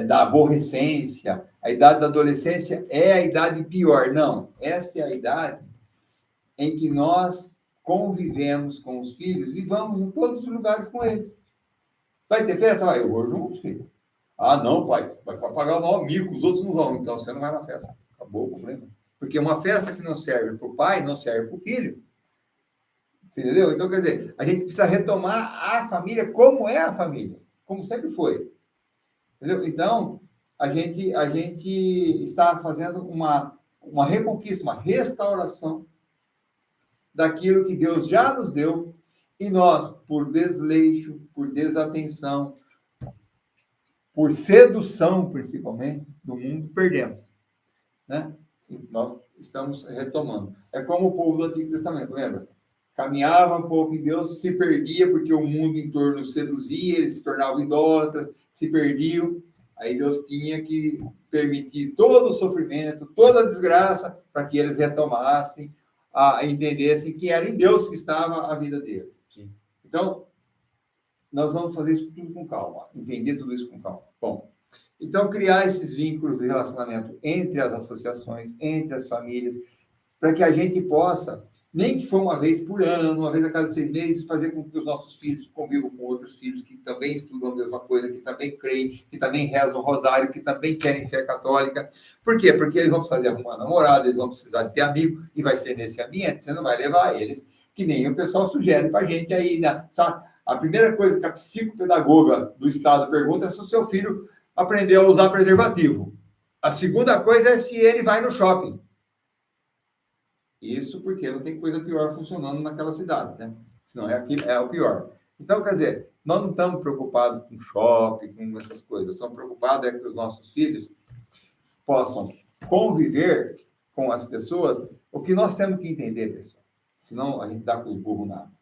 da aborrecência, a idade da adolescência é a idade pior. Não, essa é a idade em que nós convivemos com os filhos e vamos em todos os lugares com eles. Vai ter festa? Vai, eu vou junto, filho. Ah, não, pai, vai pagar o maior mico, os outros não vão, então você não vai na festa. Acabou o problema. Porque uma festa que não serve para o pai, não serve para o filho. Você entendeu? Então, quer dizer, a gente precisa retomar a família como é a família, como sempre foi. Entendeu? Então, a gente está fazendo uma reconquista, uma restauração daquilo que Deus já nos deu e nós, por desleixo, por desatenção, por sedução, principalmente, do mundo, perdemos. Né? E nós estamos retomando. É como o povo do Antigo Testamento, lembra? Caminhava um pouco em Deus, se perdia, porque o mundo em torno seduzia, eles se tornavam idólatras, se perdiam. Aí Deus tinha que permitir todo o sofrimento, toda a desgraça, para que eles retomassem, entendessem que era em Deus que estava a vida deles. Sim. Então, nós vamos fazer isso tudo com calma, entender tudo isso com calma. Bom, então criar esses vínculos de relacionamento entre as associações, entre as famílias, para que a gente possa, nem que for uma vez por ano, uma vez a cada 6 meses, fazer com que os nossos filhos convivam com outros filhos que também estudam a mesma coisa, que também creem, que também rezam o rosário, que também querem fé católica. Por quê? Porque eles vão precisar de arrumar namorada, eles vão precisar de ter amigo, e vai ser nesse ambiente, você não vai levar eles, que nem o pessoal sugere para a gente aí, né? Sabe? A primeira coisa que a psicopedagoga do Estado pergunta é se o seu filho aprendeu a usar preservativo. A segunda coisa é se ele vai no shopping. Isso porque não tem coisa pior funcionando naquela cidade, né? Senão é o pior. Então, quer dizer, nós não estamos preocupados com shopping, com essas coisas. Estamos preocupados que os nossos filhos possam conviver com as pessoas. O que nós temos que entender, pessoal, senão a gente dá com o burro na água.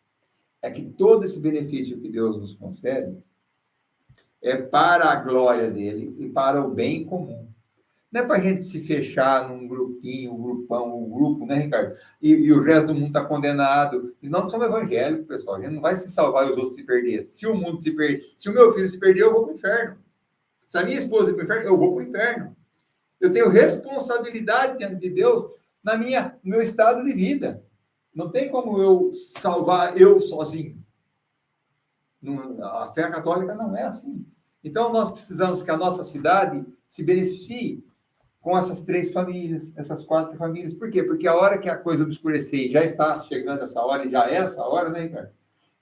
É que todo esse benefício que Deus nos concede é para a glória dele e para o bem comum. Não é para a gente se fechar num grupinho, um grupão, um grupo, né, Ricardo? E o resto do mundo está condenado. Nós não somos evangélicos, pessoal. A gente não vai se salvar e os outros se perder. Se o mundo se perder, se o meu filho se perder, eu vou para o inferno. Se a minha esposa ir para o inferno, eu vou para o inferno. Eu tenho responsabilidade diante de Deus no meu estado de vida. Não tem como eu salvar eu sozinho. A fé católica não é assim. Então, nós precisamos que a nossa cidade se beneficie com essas 3 famílias, essas 4 famílias. Por quê? Porque a hora que a coisa obscurecer, já está chegando essa hora, e já é essa hora, né, Ricardo?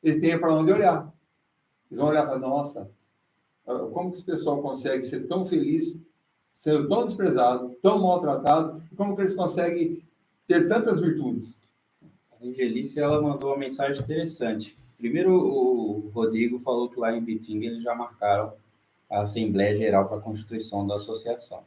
Eles têm para onde olhar. Eles vão olhar e falar, nossa, como que esse pessoal consegue ser tão feliz, sendo tão desprezado, tão maltratado, como que eles conseguem ter tantas virtudes? A Angelice, ela mandou uma mensagem interessante. Primeiro, o Rodrigo falou que lá em Bitinga eles já marcaram a Assembleia Geral para a Constituição da Associação.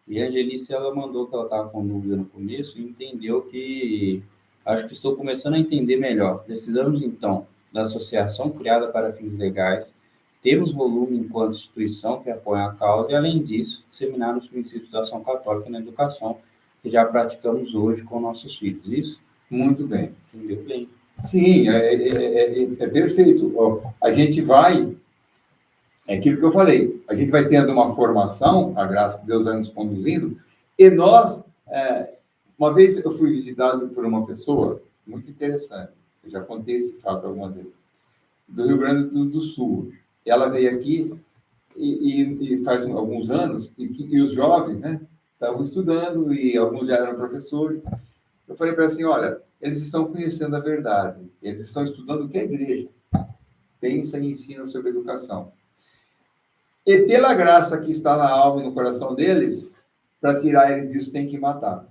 E a Angelice, ela mandou que ela estava com dúvida no começo e entendeu que, acho que estou começando a entender melhor. Precisamos, então, da associação criada para fins legais, termos volume enquanto instituição que apoia a causa e, além disso, disseminar os princípios da ação católica na educação que já praticamos hoje com nossos filhos. Isso? Muito bem. Entendeu bem. Sim, é perfeito. A gente vai... É aquilo que eu falei. A gente vai tendo uma formação, a graça de Deus vai nos conduzindo, e nós... uma vez eu fui visitado por uma pessoa muito interessante, eu já contei esse fato algumas vezes, do Rio Grande do Sul. Ela veio aqui e faz alguns anos, e os jovens, né, estavam estudando, e alguns já eram professores. Eu falei para ela assim, olha, eles estão conhecendo a verdade, eles estão estudando o que é a igreja pensa e ensina sobre educação. E pela graça que está na alma e no coração deles, para tirar eles disso tem que matar.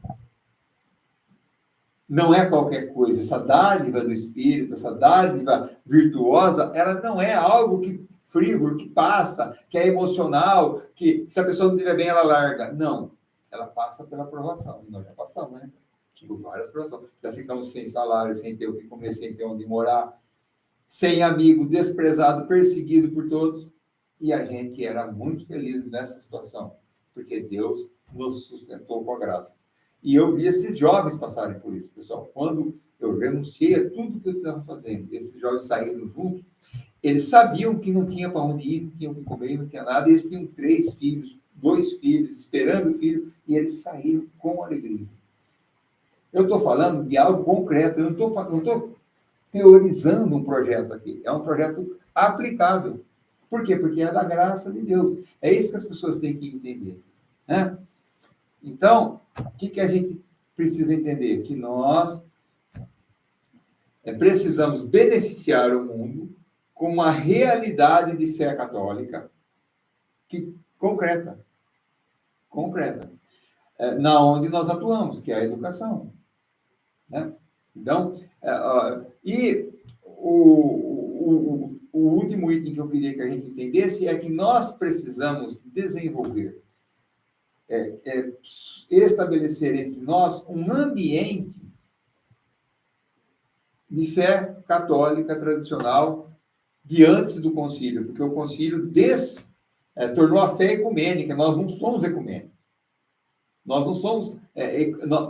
Não é qualquer coisa. Essa dádiva do Espírito, essa dádiva virtuosa, ela não é algo que frívolo, que passa, que é emocional, que se a pessoa não estiver bem, ela larga. Não. Ela passa pela aprovação. E nós já passamos, né? Por várias aprovações. Já ficamos sem salário, sem ter o que comer, sem ter onde morar, sem amigo, desprezado, perseguido por todos. E a gente era muito feliz nessa situação, porque Deus nos sustentou com a graça. E eu vi esses jovens passarem por isso, pessoal. Quando eu renunciei a tudo que eu estava fazendo, esses jovens saíram juntos, eles sabiam que não tinha para onde ir, não tinham o que comer, não tinha nada. Eles tinham 3 filhos, 2 filhos, esperando o filho, e eles saíram com alegria. Eu estou falando de algo concreto, eu não estou teorizando um projeto aqui. É um projeto aplicável. Por quê? Porque é da graça de Deus. É isso que as pessoas têm que entender, né? Então, o que a gente precisa entender? Que nós precisamos beneficiar o mundo com uma realidade de fé católica concreta, na onde nós atuamos, que é a educação, né? Então, e o último item que eu queria que a gente entendesse é que nós precisamos desenvolver, estabelecer entre nós um ambiente de fé católica tradicional de antes do concílio, porque o concílio tornou a fé ecumênica. Nós não somos ecumênicos. Nós não somos,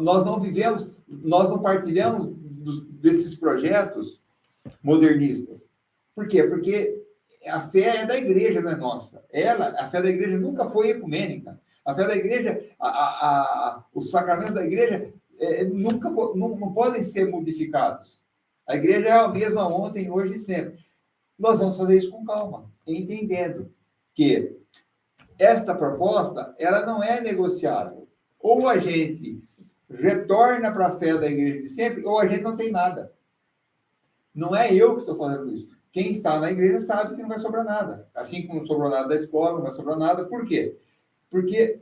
nós não vivemos, nós não partilhamos desses projetos modernistas. Por quê? Porque a fé é da igreja, não é nossa. A fé da igreja nunca foi ecumênica. A fé da igreja, os sacramentos da igreja nunca não podem ser modificados. A igreja é a mesma ontem, hoje e sempre. Nós vamos fazer isso com calma, entendendo que esta proposta ela não é negociável. Ou a gente retorna para a fé da igreja de sempre, ou a gente não tem nada. Não é eu que estou fazendo isso. Quem está na igreja sabe que não vai sobrar nada. Assim como não sobrou nada da escola, não vai sobrar nada. Por quê? Porque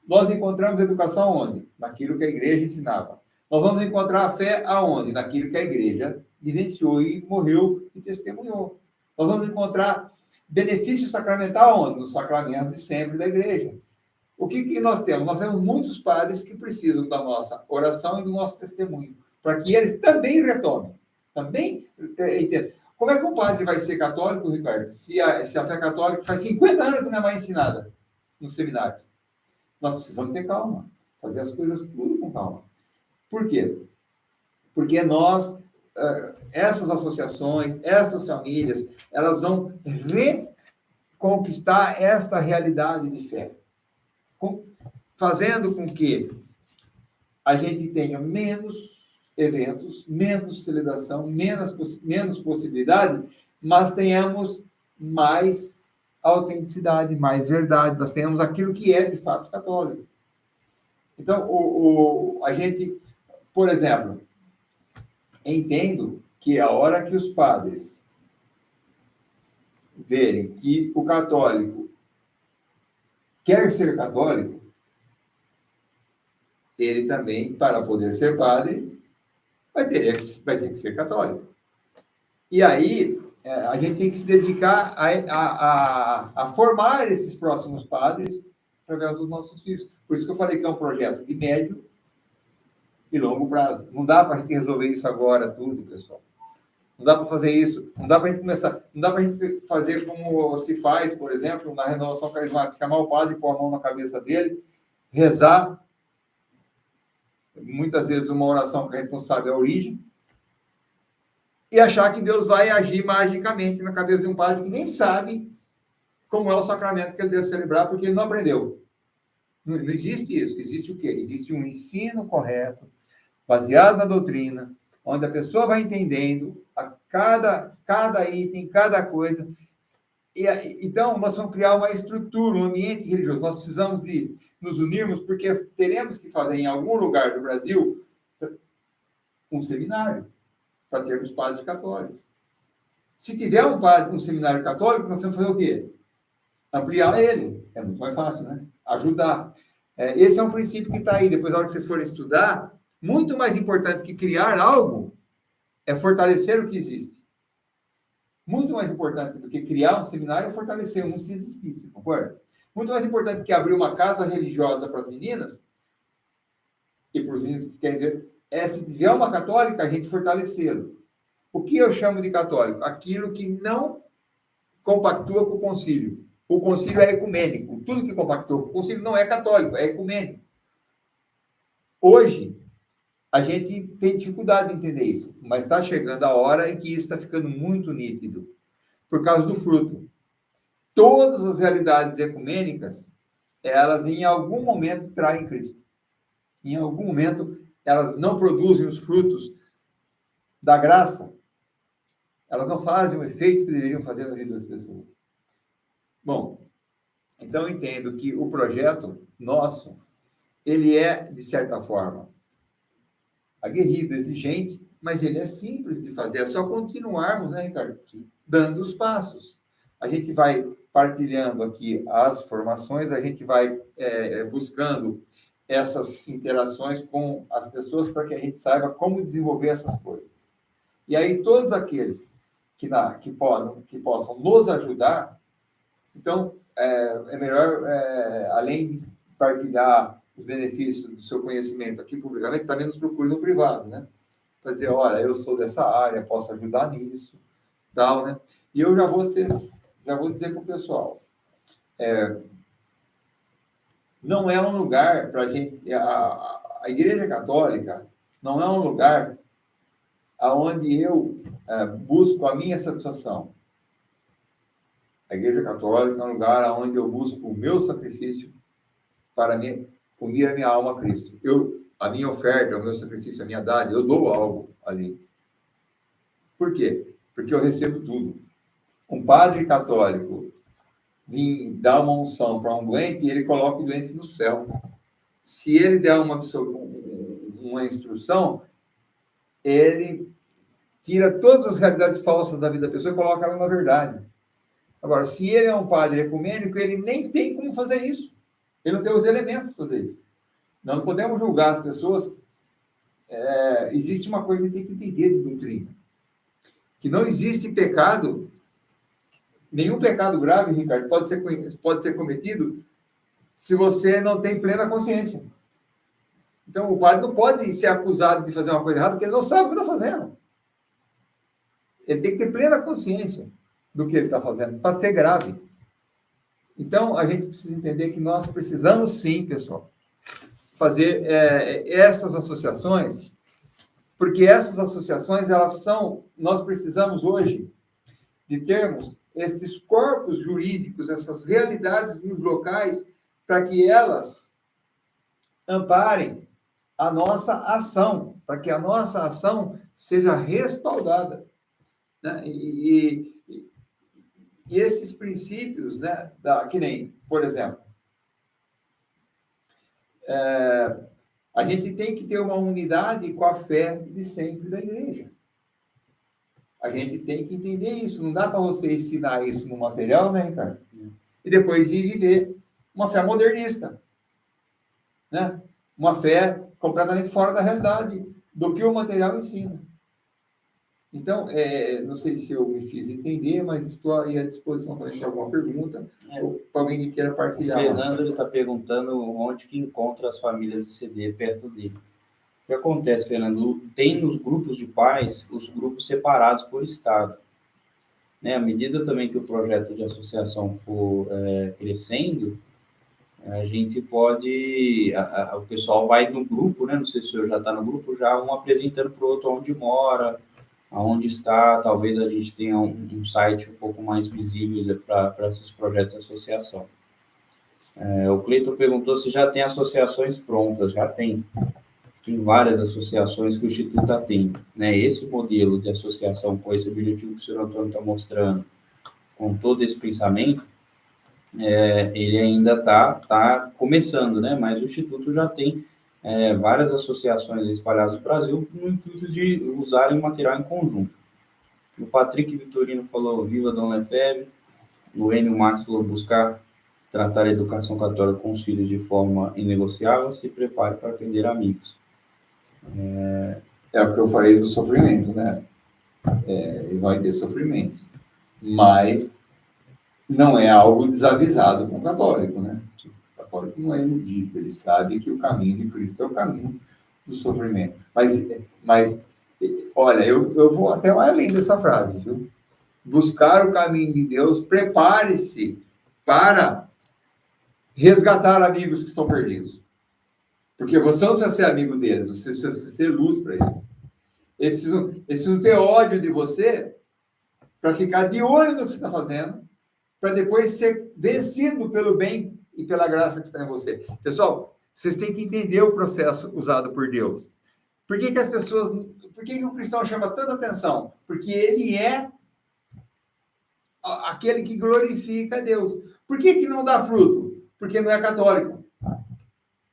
nós encontramos educação onde? Naquilo que a igreja ensinava. Nós vamos encontrar a fé aonde? Naquilo que a igreja vivenciou e morreu e testemunhou. Nós vamos encontrar benefício sacramental onde? Nos sacramentos de sempre da igreja. O que nós temos? Nós temos muitos padres que precisam da nossa oração e do nosso testemunho. para que eles também retomem. Também entendam. Como é que um padre vai ser católico, Ricardo, se a fé católica faz 50 anos que não é mais ensinada nos seminários? Nós precisamos ter calma, fazer as coisas tudo com calma. Por quê? Porque nós, essas associações, essas famílias, elas vão reconquistar esta realidade de fé, fazendo com que a gente tenha menos eventos, menos celebração, menos possibilidade, mas tenhamos mais autenticidade, mais verdade, nós tenhamos aquilo que é de fato católico. Então, a gente, por exemplo, entendo que a hora que os padres verem que o católico quer ser católico, ele também, para poder ser padre, vai ter que ser católico. E aí, a gente tem que se dedicar a formar esses próximos padres através dos nossos filhos. Por isso que eu falei que é um projeto de médio e longo prazo. Não dá para a gente resolver isso agora, tudo, pessoal. Não dá para fazer isso. Não dá para a gente começar. Não dá para a gente fazer como se faz, por exemplo, na renovação carismática, chamar o padre, pôr a mão na cabeça dele, rezar. Muitas vezes uma oração que a gente não sabe a origem, e achar que Deus vai agir magicamente na cabeça de um padre que nem sabe como é o sacramento que ele deve celebrar, porque ele não aprendeu. Não existe isso. Existe o quê? Existe um ensino correto, baseado na doutrina, onde a pessoa vai entendendo a cada item, cada coisa. Então, nós vamos criar uma estrutura, um ambiente religioso. Nós precisamos de nos unirmos, porque teremos que fazer em algum lugar do Brasil um seminário para termos padres católicos. Se tiver um seminário católico, nós temos que fazer o quê? Ampliar ele. É muito mais fácil, né? Ajudar. Esse é um princípio que está aí. Depois, na hora que vocês forem estudar, muito mais importante que criar algo é fortalecer o que existe. Muito mais importante do que criar um seminário é fortalecer um se existisse, concorda? Muito mais importante que abrir uma casa religiosa para as meninas e para os meninos que querem ver, se tiver uma católica, a gente fortalecê-lo. O que eu chamo de católico? Aquilo que não compactua com o concílio. O concílio é ecumênico. Tudo que compactua com o concílio não é católico, é ecumênico. Hoje, a gente tem dificuldade de entender isso, mas está chegando a hora em que isso está ficando muito nítido, por causa do fruto. Todas as realidades ecumênicas, elas em algum momento traem Cristo. Em algum momento, elas não produzem os frutos da graça. Elas não fazem o efeito que deveriam fazer na vida das pessoas. Bom, então eu entendo que o projeto nosso, ele é, de certa forma, aguerrido, exigente, mas ele é simples de fazer. É só continuarmos, né, Ricardo? Dando os passos. A gente vai partilhando aqui as formações, a gente vai buscando essas interações com as pessoas para que a gente saiba como desenvolver essas coisas. E aí, todos aqueles que possam nos ajudar, então, é melhor, além de partilhar os benefícios do seu conhecimento aqui publicamente, também nos procure no privado, né? Para dizer, olha, eu sou dessa área, posso ajudar nisso, tal, né? E eu já vou dizer para o pessoal, não é um lugar para a gente... A Igreja Católica não é um lugar onde eu busco a minha satisfação. A Igreja Católica é um lugar onde eu busco o meu sacrifício para unir a minha alma a Cristo. A minha oferta, o meu sacrifício, a minha dádiva, eu dou algo ali. Por quê? Porque eu recebo tudo. Um padre católico dá uma unção para um doente e ele coloca o doente no céu. Se ele der uma instrução, ele tira todas as realidades falsas da vida da pessoa e coloca ela na verdade. Agora, se ele é um padre ecumênico, ele nem tem como fazer isso. Ele não tem os elementos para fazer isso. Nós não podemos julgar as pessoas. Existe uma coisa que tem que entender de doutrina. Que não existe pecado, nenhum pecado grave, Ricardo, pode ser cometido se você não tem plena consciência. Então, o padre não pode ser acusado de fazer uma coisa errada, porque ele não sabe o que está fazendo. Ele tem que ter plena consciência do que ele está fazendo, para ser grave. Então, a gente precisa entender que nós precisamos, sim, pessoal, fazer essas associações, porque essas associações, nós precisamos hoje de termos esses corpos jurídicos, essas realidades nos locais, para que elas amparem a nossa ação, para que a nossa ação seja respaldada. Né? E esses princípios, né, que nem, por exemplo, a gente tem que ter uma unidade com a fé de sempre da igreja. A gente tem que entender isso. Não dá para você ensinar isso no material, né, Ricardo? E depois ir viver uma fé modernista. Né? Uma fé completamente fora da realidade do que o material ensina. Então, não sei se eu me fiz entender, mas estou aí à disposição para ter alguma pergunta ou para alguém que queira partilhar. O Fernando está perguntando onde que encontra as famílias de CD perto dele. O que acontece, Fernando? Tem nos grupos de pais os grupos separados por estado. Né? À medida também que o projeto de associação for crescendo, a gente pode... o pessoal vai no grupo, né? Não sei se o senhor já está no grupo, já um apresentando para o outro onde mora, aonde está, talvez a gente tenha um site um pouco mais visível para esses projetos de associação. O Cleiton perguntou se já tem associações prontas. Já tem. Tem várias associações que o Instituto atende. Né? Esse modelo de associação com esse objetivo que o senhor Antônio está mostrando, com todo esse pensamento, ele ainda está começando, né? Mas o Instituto já tem várias associações espalhadas no Brasil no intuito de usarem material em conjunto. O Patrick Vitorino falou, viva Dom Lefebvre. O Enio Max falou, buscar tratar a educação católica com os filhos de forma inegociável, se prepare para atender amigos. É o que eu falei do sofrimento, né? E vai ter sofrimentos. Mas não é algo desavisado com o católico, né? O católico não é iludido, ele sabe que o caminho de Cristo é o caminho do sofrimento. Mas olha, eu vou até mais além dessa frase, viu? Buscar o caminho de Deus, prepare-se para resgatar amigos que estão perdidos. Porque você não precisa ser amigo deles, você precisa ser luz para eles. Eles precisam ter ódio de você para ficar de olho no que você está fazendo, para depois ser vencido pelo bem e pela graça que está em você. Pessoal, vocês têm que entender o processo usado por Deus. Por que o cristão chama tanta atenção? Porque ele é aquele que glorifica a Deus. Por que não dá fruto? Porque não é católico.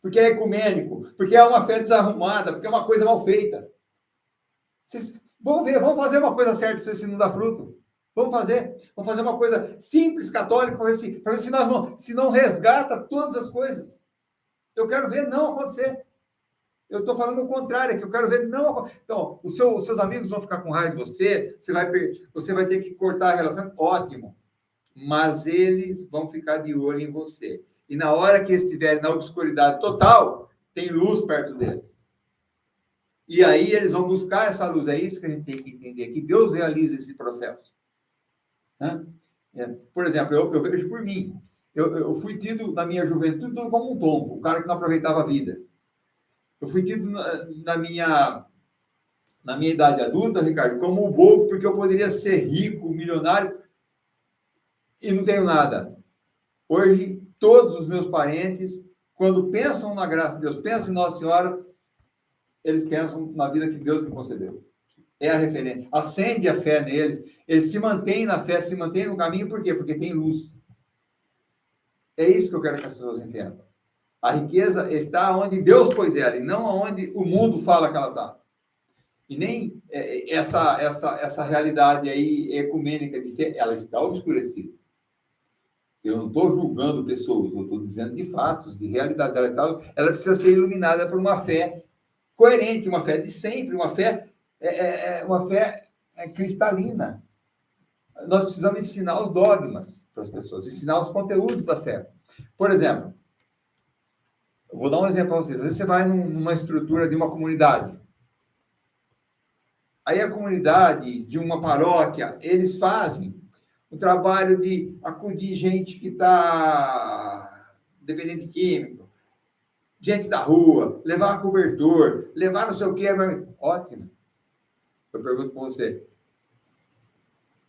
Porque é ecumênico. Porque é uma fé desarrumada. Porque é uma coisa mal feita. Vocês vamos fazer uma coisa certa para ver se não dá fruto. Vamos fazer uma coisa simples, católica, para ver se não resgata todas as coisas. Eu quero ver não acontecer. Eu estou falando o contrário, que eu quero ver não acontecer. Então, os seus amigos vão ficar com raiva de você, você vai ter que cortar a relação, ótimo. Mas eles vão ficar de olho em você. E na hora que estiverem na obscuridade total, tem luz perto deles. E aí eles vão buscar essa luz. É isso que a gente tem que entender, que Deus realiza esse processo. Por exemplo, eu vejo por mim. Eu fui tido na minha juventude como um tombo, o cara que não aproveitava a vida. Eu fui tido na minha idade adulta, Ricardo, como um bobo, porque eu poderia ser rico, milionário, e não tenho nada. Hoje, todos os meus parentes, quando pensam na graça de Deus, pensam em Nossa Senhora, eles pensam na vida que Deus me concedeu. É a referência. Acende a fé neles. Eles se mantêm na fé, se mantêm no caminho. Por quê? Porque tem luz. É isso que eu quero que as pessoas entendam. A riqueza está onde Deus pôs ela, e não onde o mundo fala que ela está. E nem essa realidade aí ecumênica de fé, ela está obscurecida. Eu não estou julgando pessoas, eu estou dizendo de fatos, de realidades. Ela precisa ser iluminada por uma fé coerente, uma fé de sempre, uma fé cristalina. Nós precisamos ensinar os dogmas para as pessoas, ensinar os conteúdos da fé. Por exemplo, Eu vou dar um exemplo para vocês. Às vezes você vai numa estrutura de uma comunidade. Aí a comunidade de uma paróquia, eles fazem o trabalho de acudir gente que está dependente químico, gente da rua, levar cobertor, levar não sei o quê. Ótimo. Eu pergunto para você,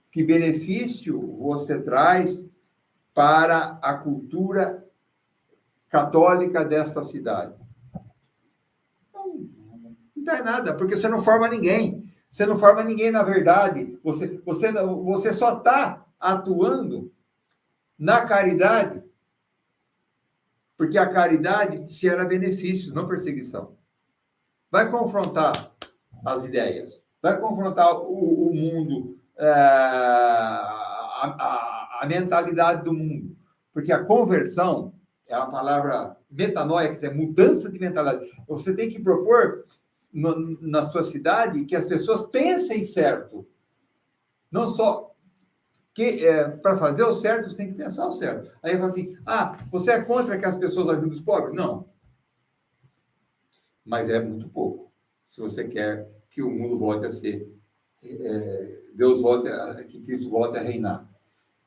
que benefício você traz para a cultura católica desta cidade? Não dá nada, porque você não forma ninguém. Você não forma ninguém na verdade. Você só está atuando na caridade, porque a caridade gera benefícios, não perseguição. Vai confrontar as ideias, vai confrontar o mundo, a mentalidade do mundo, porque a conversão é a palavra metanoia, que é mudança de mentalidade. Você tem que propor na sua cidade que as pessoas pensem certo, não só que para fazer o certo você tem que pensar o certo. Aí fala assim: você é contra que as pessoas ajudem os pobres? Não, mas é muito pouco. Se você quer que o mundo volte a ser, que Cristo volte a reinar.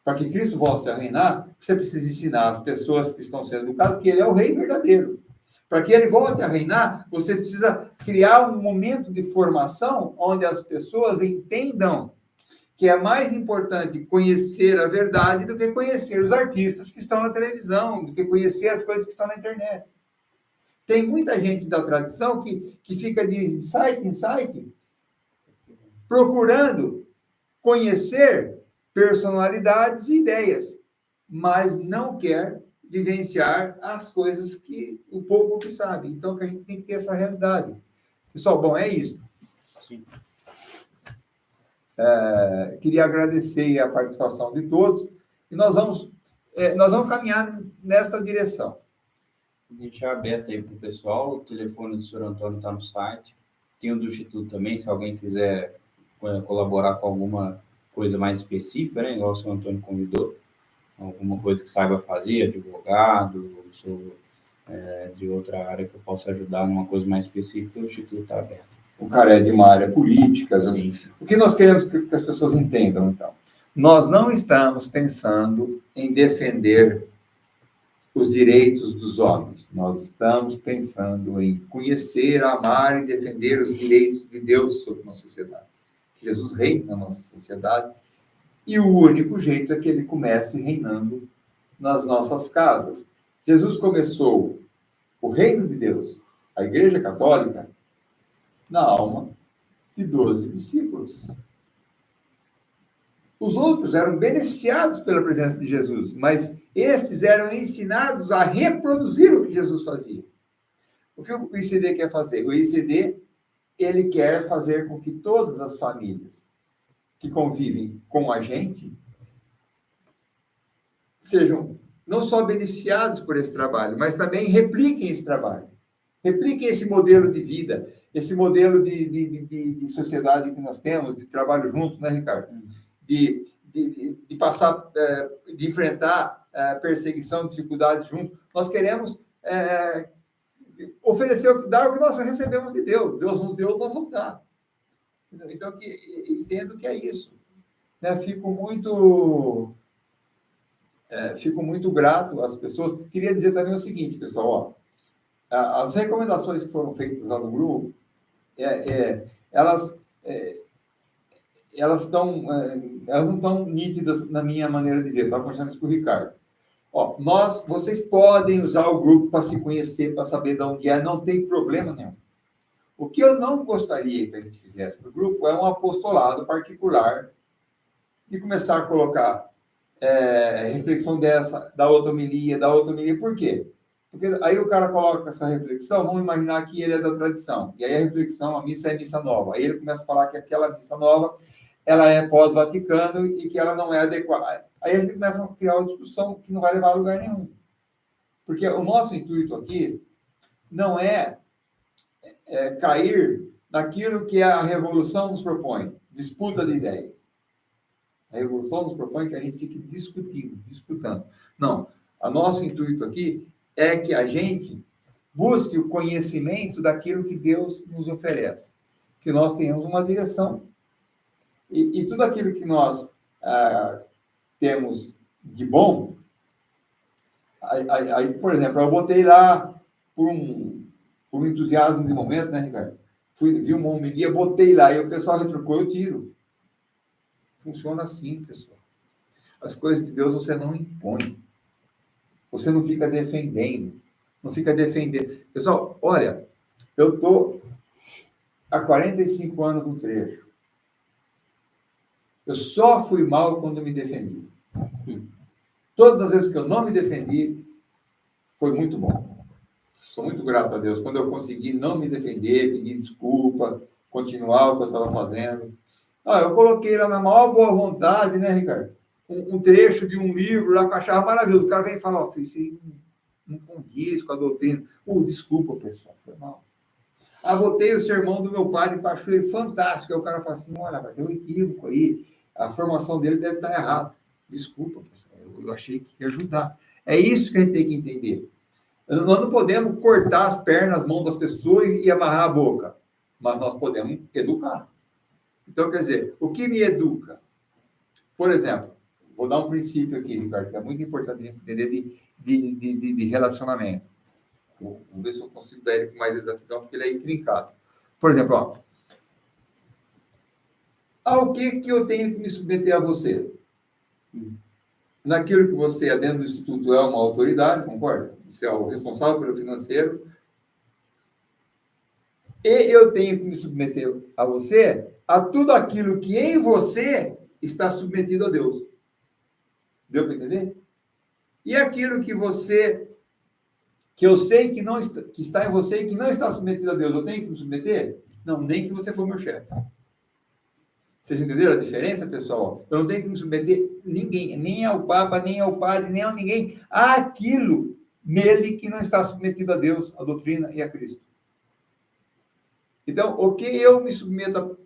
Para que Cristo volte a reinar, você precisa ensinar as pessoas que estão sendo educadas que Ele é o Rei verdadeiro. Para que Ele volte a reinar, você precisa criar um momento de formação onde as pessoas entendam que é mais importante conhecer a verdade do que conhecer os artistas que estão na televisão, do que conhecer as coisas que estão na internet. Tem muita gente da tradição que fica de site em site procurando conhecer personalidades e ideias, mas não quer vivenciar as coisas que o pouco que sabe. Então, que a gente tem que ter essa realidade. Pessoal, bom, é isso. Sim. Queria agradecer a participação de todos e nós vamos caminhar nessa direção. Deixar aberto aí para o pessoal, o telefone do Sr. Antônio está no site, tem o do Instituto também, se alguém quiser colaborar com alguma coisa mais específica, né, igual o Sr. Antônio convidou, alguma coisa que saiba fazer, advogado, de outra área que eu possa ajudar numa coisa mais específica, o Instituto está aberto. O cara é de uma área política. Sim. O que nós queremos que as pessoas entendam, então? Nós não estamos pensando em defender os direitos dos homens. Nós estamos pensando em conhecer, amar e defender os direitos de Deus sobre a nossa sociedade. Jesus reina na nossa sociedade e o único jeito é que ele comece reinando nas nossas casas. Jesus começou o reino de Deus, a Igreja Católica, na alma de 12 discípulos. Os outros eram beneficiados pela presença de Jesus, mas estes eram ensinados a reproduzir o que Jesus fazia. O que o ICD quer fazer? O ICD, ele quer fazer com que todas as famílias que convivem com a gente sejam não só beneficiados por esse trabalho, mas também repliquem esse trabalho. Repliquem esse modelo de vida, esse modelo de sociedade que nós temos, de trabalho junto, né, Ricardo? De passar, de enfrentar perseguição, dificuldade junto. Nós queremos oferecer, dar o que nós recebemos de Deus. Deus nos deu, nós vamos dar. Então, entendo que é isso. Né? Fico muito grato às pessoas. Queria dizer também o seguinte, pessoal, as recomendações que foram feitas lá no grupo, elas não estão nítidas na minha maneira de ver. Estava conversando isso com o Ricardo. Vocês podem usar o grupo para se conhecer, para saber de onde é, não tem problema nenhum. O que eu não gostaria que a gente fizesse no grupo é um apostolado particular de começar a colocar reflexão da outra homilia. Por quê? Porque aí o cara coloca essa reflexão, vamos imaginar que ele é da tradição. E aí a reflexão, a missa é missa nova. Aí ele começa a falar que aquela missa nova, ela é pós-Vaticano e que ela não é adequada. Aí a gente começa a criar uma discussão que não vai levar a lugar nenhum. Porque o nosso intuito aqui não é cair naquilo que a revolução nos propõe, disputa de ideias. A revolução nos propõe que a gente fique disputando. Não. O nosso intuito aqui é que a gente busque o conhecimento daquilo que Deus nos oferece. Que nós tenhamos uma direção. E tudo aquilo que nós temos de bom, aí, por exemplo, eu botei lá por um entusiasmo de momento, né, Ricardo? Vi uma homilia, botei lá, e o pessoal retrucou, eu tiro. Funciona assim, pessoal. As coisas de Deus você não impõe. Você não fica defendendo. Não fica defendendo. Pessoal, olha, eu estou há 45 anos no trecho. Eu só fui mal quando me defendi. Todas as vezes que eu não me defendi, foi muito bom. Sou muito grato a Deus. Quando eu consegui não me defender, pedir desculpa, continuar o que eu estava fazendo. Eu coloquei lá na maior boa vontade, né, Ricardo? Um trecho de um livro lá que eu achava maravilhoso. O cara vem e fala, isso não condiz com a doutrina. Desculpa, pessoal, foi mal. Botei o sermão do meu padre, que eu achei fantástico. Aí o cara fala assim, olha, vai ter um equívoco aí. A formação dele deve estar errada. Desculpa, pessoal, eu achei que ia ajudar. É isso que a gente tem que entender. Nós não podemos cortar as pernas, as mãos das pessoas e amarrar a boca. Mas nós podemos educar. Então, quer dizer, o que me educa? Por exemplo, vou dar um princípio aqui, Ricardo, que é muito importante a gente entender de relacionamento. Vou ver se eu consigo dar ele com mais exatidão, porque ele é intrincado. Por exemplo, ao que eu tenho que me submeter a você? Naquilo que você é dentro do Instituto é uma autoridade, concorda? Você é o responsável pelo financeiro. E eu tenho que me submeter a você, a tudo aquilo que em você está submetido a Deus. Deu para entender? E aquilo que eu sei que não está, que está em você e que não está submetido a Deus, eu tenho que me submeter? Não, nem que você for meu chefe. Vocês entenderam a diferença, pessoal? Eu não tenho que me submeter ninguém, nem ao Papa, nem ao Padre, nem a ninguém, àquilo nele que não está submetido a Deus, a doutrina e a Cristo. Então, o que eu me submeto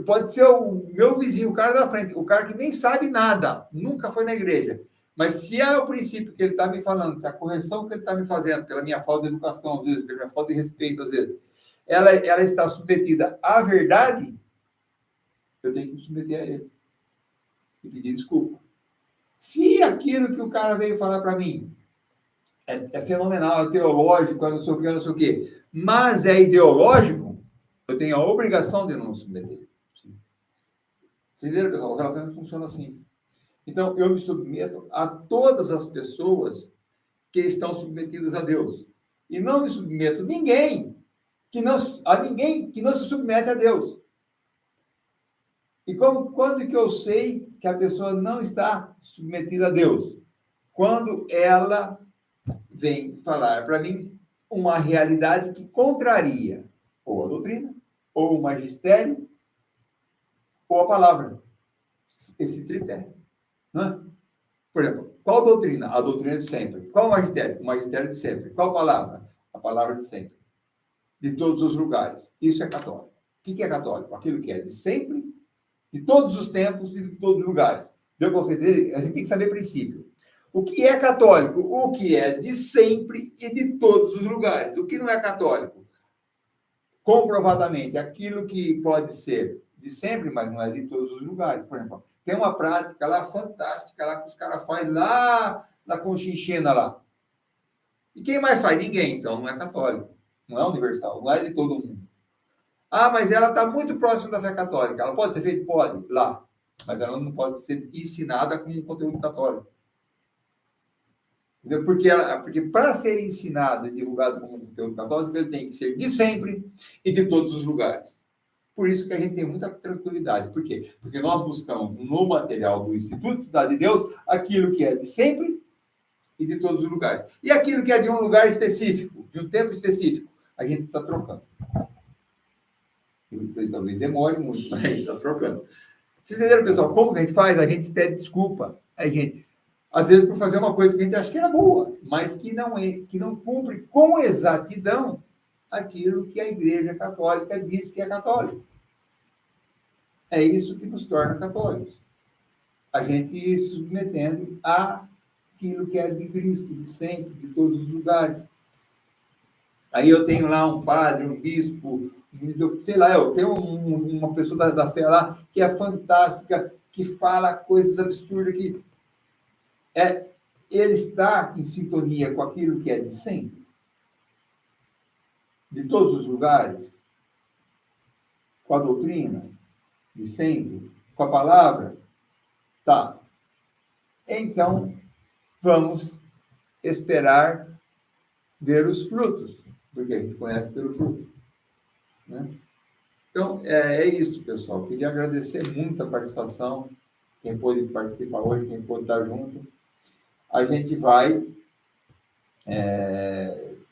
pode ser o meu vizinho, o cara da frente, o cara que nem sabe nada, nunca foi na igreja. Mas se é o princípio que ele está me falando, se a correção que ele está me fazendo, pela minha falta de educação, às vezes, pela minha falta de respeito, às vezes, ela está submetida à verdade, eu tenho que me submeter a ele. E pedir desculpa. Se aquilo que o cara veio falar para mim é fenomenal, é teológico, é não sei o quê, mas é ideológico, eu tenho a obrigação de não submeter. Vocês entenderam, pessoal? O relacionamento funciona assim. Então, eu me submeto a todas as pessoas que estão submetidas a Deus. E não me submeto a ninguém que não se submete a Deus. E quando que eu sei que a pessoa não está submetida a Deus? Quando ela vem falar para mim uma realidade que contraria ou a doutrina, ou o magistério, ou a palavra. Esse tripé. Não é? Por exemplo, qual doutrina? A doutrina de sempre. Qual o magistério? O magistério de sempre. Qual palavra? A palavra de sempre. De todos os lugares. Isso é católico. O que é católico? Aquilo que é de sempre, de todos os tempos e de todos os lugares. Deu para você entender? A gente tem que saber princípio. O que é católico? O que é de sempre e de todos os lugares. O que não é católico? Comprovadamente, aquilo que pode ser de sempre, mas não é de todos os lugares. Por exemplo, tem uma prática lá fantástica, lá que os caras fazem lá na Conchinchina lá. E quem mais faz? Ninguém, então não é católico. Não é universal, não é de todo mundo. Mas ela está muito próxima da fé católica. Ela pode ser feita? Pode, lá. Mas ela não pode ser ensinada com conteúdo católico. Entendeu? Porque para ser ensinado e divulgado como conteúdo católico, ele tem que ser de sempre e de todos os lugares. Por isso que a gente tem muita tranquilidade. Por quê? Porque nós buscamos no material do Instituto Cidade de Deus aquilo que é de sempre e de todos os lugares. E aquilo que é de um lugar específico, de um tempo específico, a gente está trocando. Talvez demore muito, mas a gente está trocando. Vocês entenderam, pessoal? Como que a gente faz? A gente pede desculpa. A gente, às vezes, por fazer uma coisa que a gente acha que era boa, mas que não cumpre com exatidão aquilo que a Igreja Católica diz que é católico. É isso que nos torna católicos. A gente ir submetendo àquilo que é de Cristo, de sempre, de todos os lugares. Aí eu tenho lá um padre, um bispo, sei lá, eu tenho uma pessoa da fé lá que é fantástica, que fala coisas absurdas, que ele está em sintonia com aquilo que é de sempre, de todos os lugares, com a doutrina de sempre, com a palavra, tá. Então, vamos esperar ver os frutos, porque a gente conhece pelo fruto, né? Então, é isso, pessoal. Queria agradecer muito a participação, quem pôde participar hoje, quem pôde estar junto. A gente vai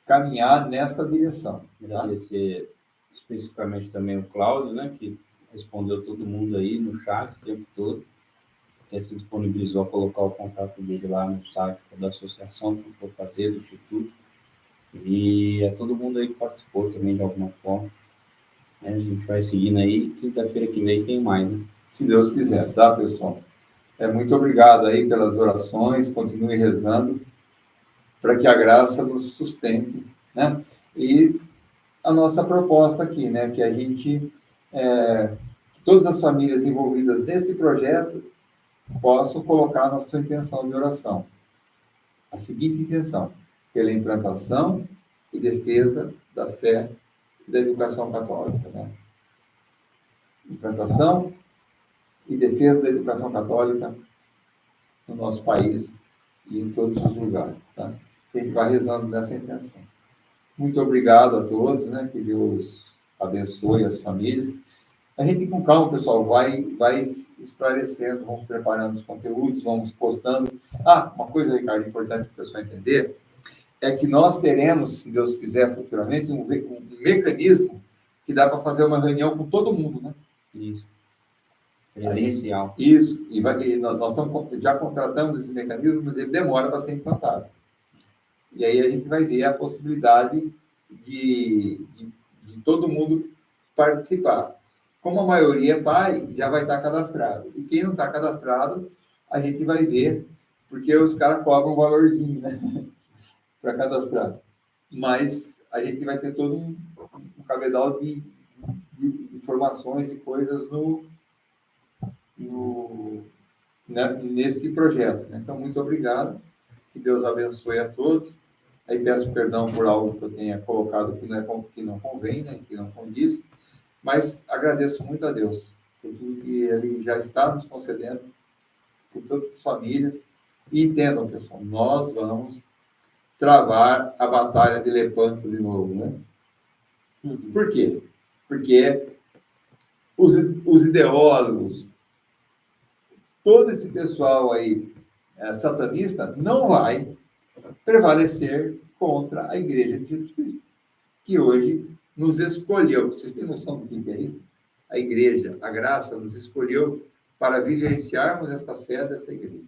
caminhar nesta direção. Tá? Agradecer especificamente também o Cláudio, né, que respondeu todo mundo aí no chat o tempo todo, que se disponibilizou a colocar o contato dele lá no site da associação, que for fazer, do Instituto, e a todo mundo aí que participou também de alguma forma. A gente vai seguindo aí, quinta-feira que vem tem mais, né? Se Deus quiser, tá, pessoal? Muito obrigado aí pelas orações, continue rezando, para que a graça nos sustente, né? E a nossa proposta aqui, né, que a gente, todas as famílias envolvidas nesse projeto possam colocar na sua intenção de oração. A seguinte intenção: pela implantação e defesa da fé e da educação católica, né? Implantação e defesa da educação católica no nosso país e em todos os lugares, tá? A gente vai rezando nessa intenção. Muito obrigado a todos, né? Que Deus abençoe as famílias. A gente, com calma, pessoal, vai esclarecendo, vamos preparando os conteúdos, vamos postando. Uma coisa, Ricardo, importante para o pessoal entender, é que nós teremos, se Deus quiser, futuramente, um mecanismo que dá para fazer uma reunião com todo mundo, né? Isso. Presencial. Isso. E nós já contratamos esse mecanismo, mas ele demora para ser implantado. E aí a gente vai ver a possibilidade de todo mundo participar. Como a maioria é pai, já vai estar cadastrado. E quem não está cadastrado, a gente vai ver, porque os caras cobram um valorzinho, né? Para cadastrar. Mas a gente vai ter todo um cabedal de informações e coisas nesse projeto, né? Então, muito obrigado. Que Deus abençoe a todos. Aí peço perdão por algo que eu tenha colocado que não convém, né? Que não condiz. Mas agradeço muito a Deus por tudo que Ele já está nos concedendo, por todas as famílias. E entendam, pessoal, nós vamos travar a batalha de Lepanto de novo, né? Por quê? Porque os ideólogos, todo esse pessoal aí satanista não vai prevalecer contra a Igreja de Jesus Cristo, que hoje nos escolheu. Vocês têm noção do que é isso? A Igreja, a graça, nos escolheu para vivenciarmos esta fé dessa Igreja.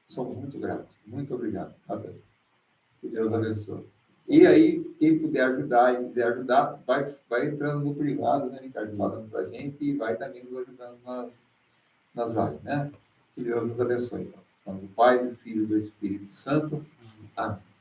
Somos muito gratos. Muito obrigado. Que Deus abençoe. E aí, quem puder ajudar e quiser ajudar, vai entrando no privado, né, Ricardo, falando para a gente e vai também nos ajudando nas lives, né? Que Deus nos abençoe. Então, em nome do Pai, do Filho e do Espírito Santo. Amém.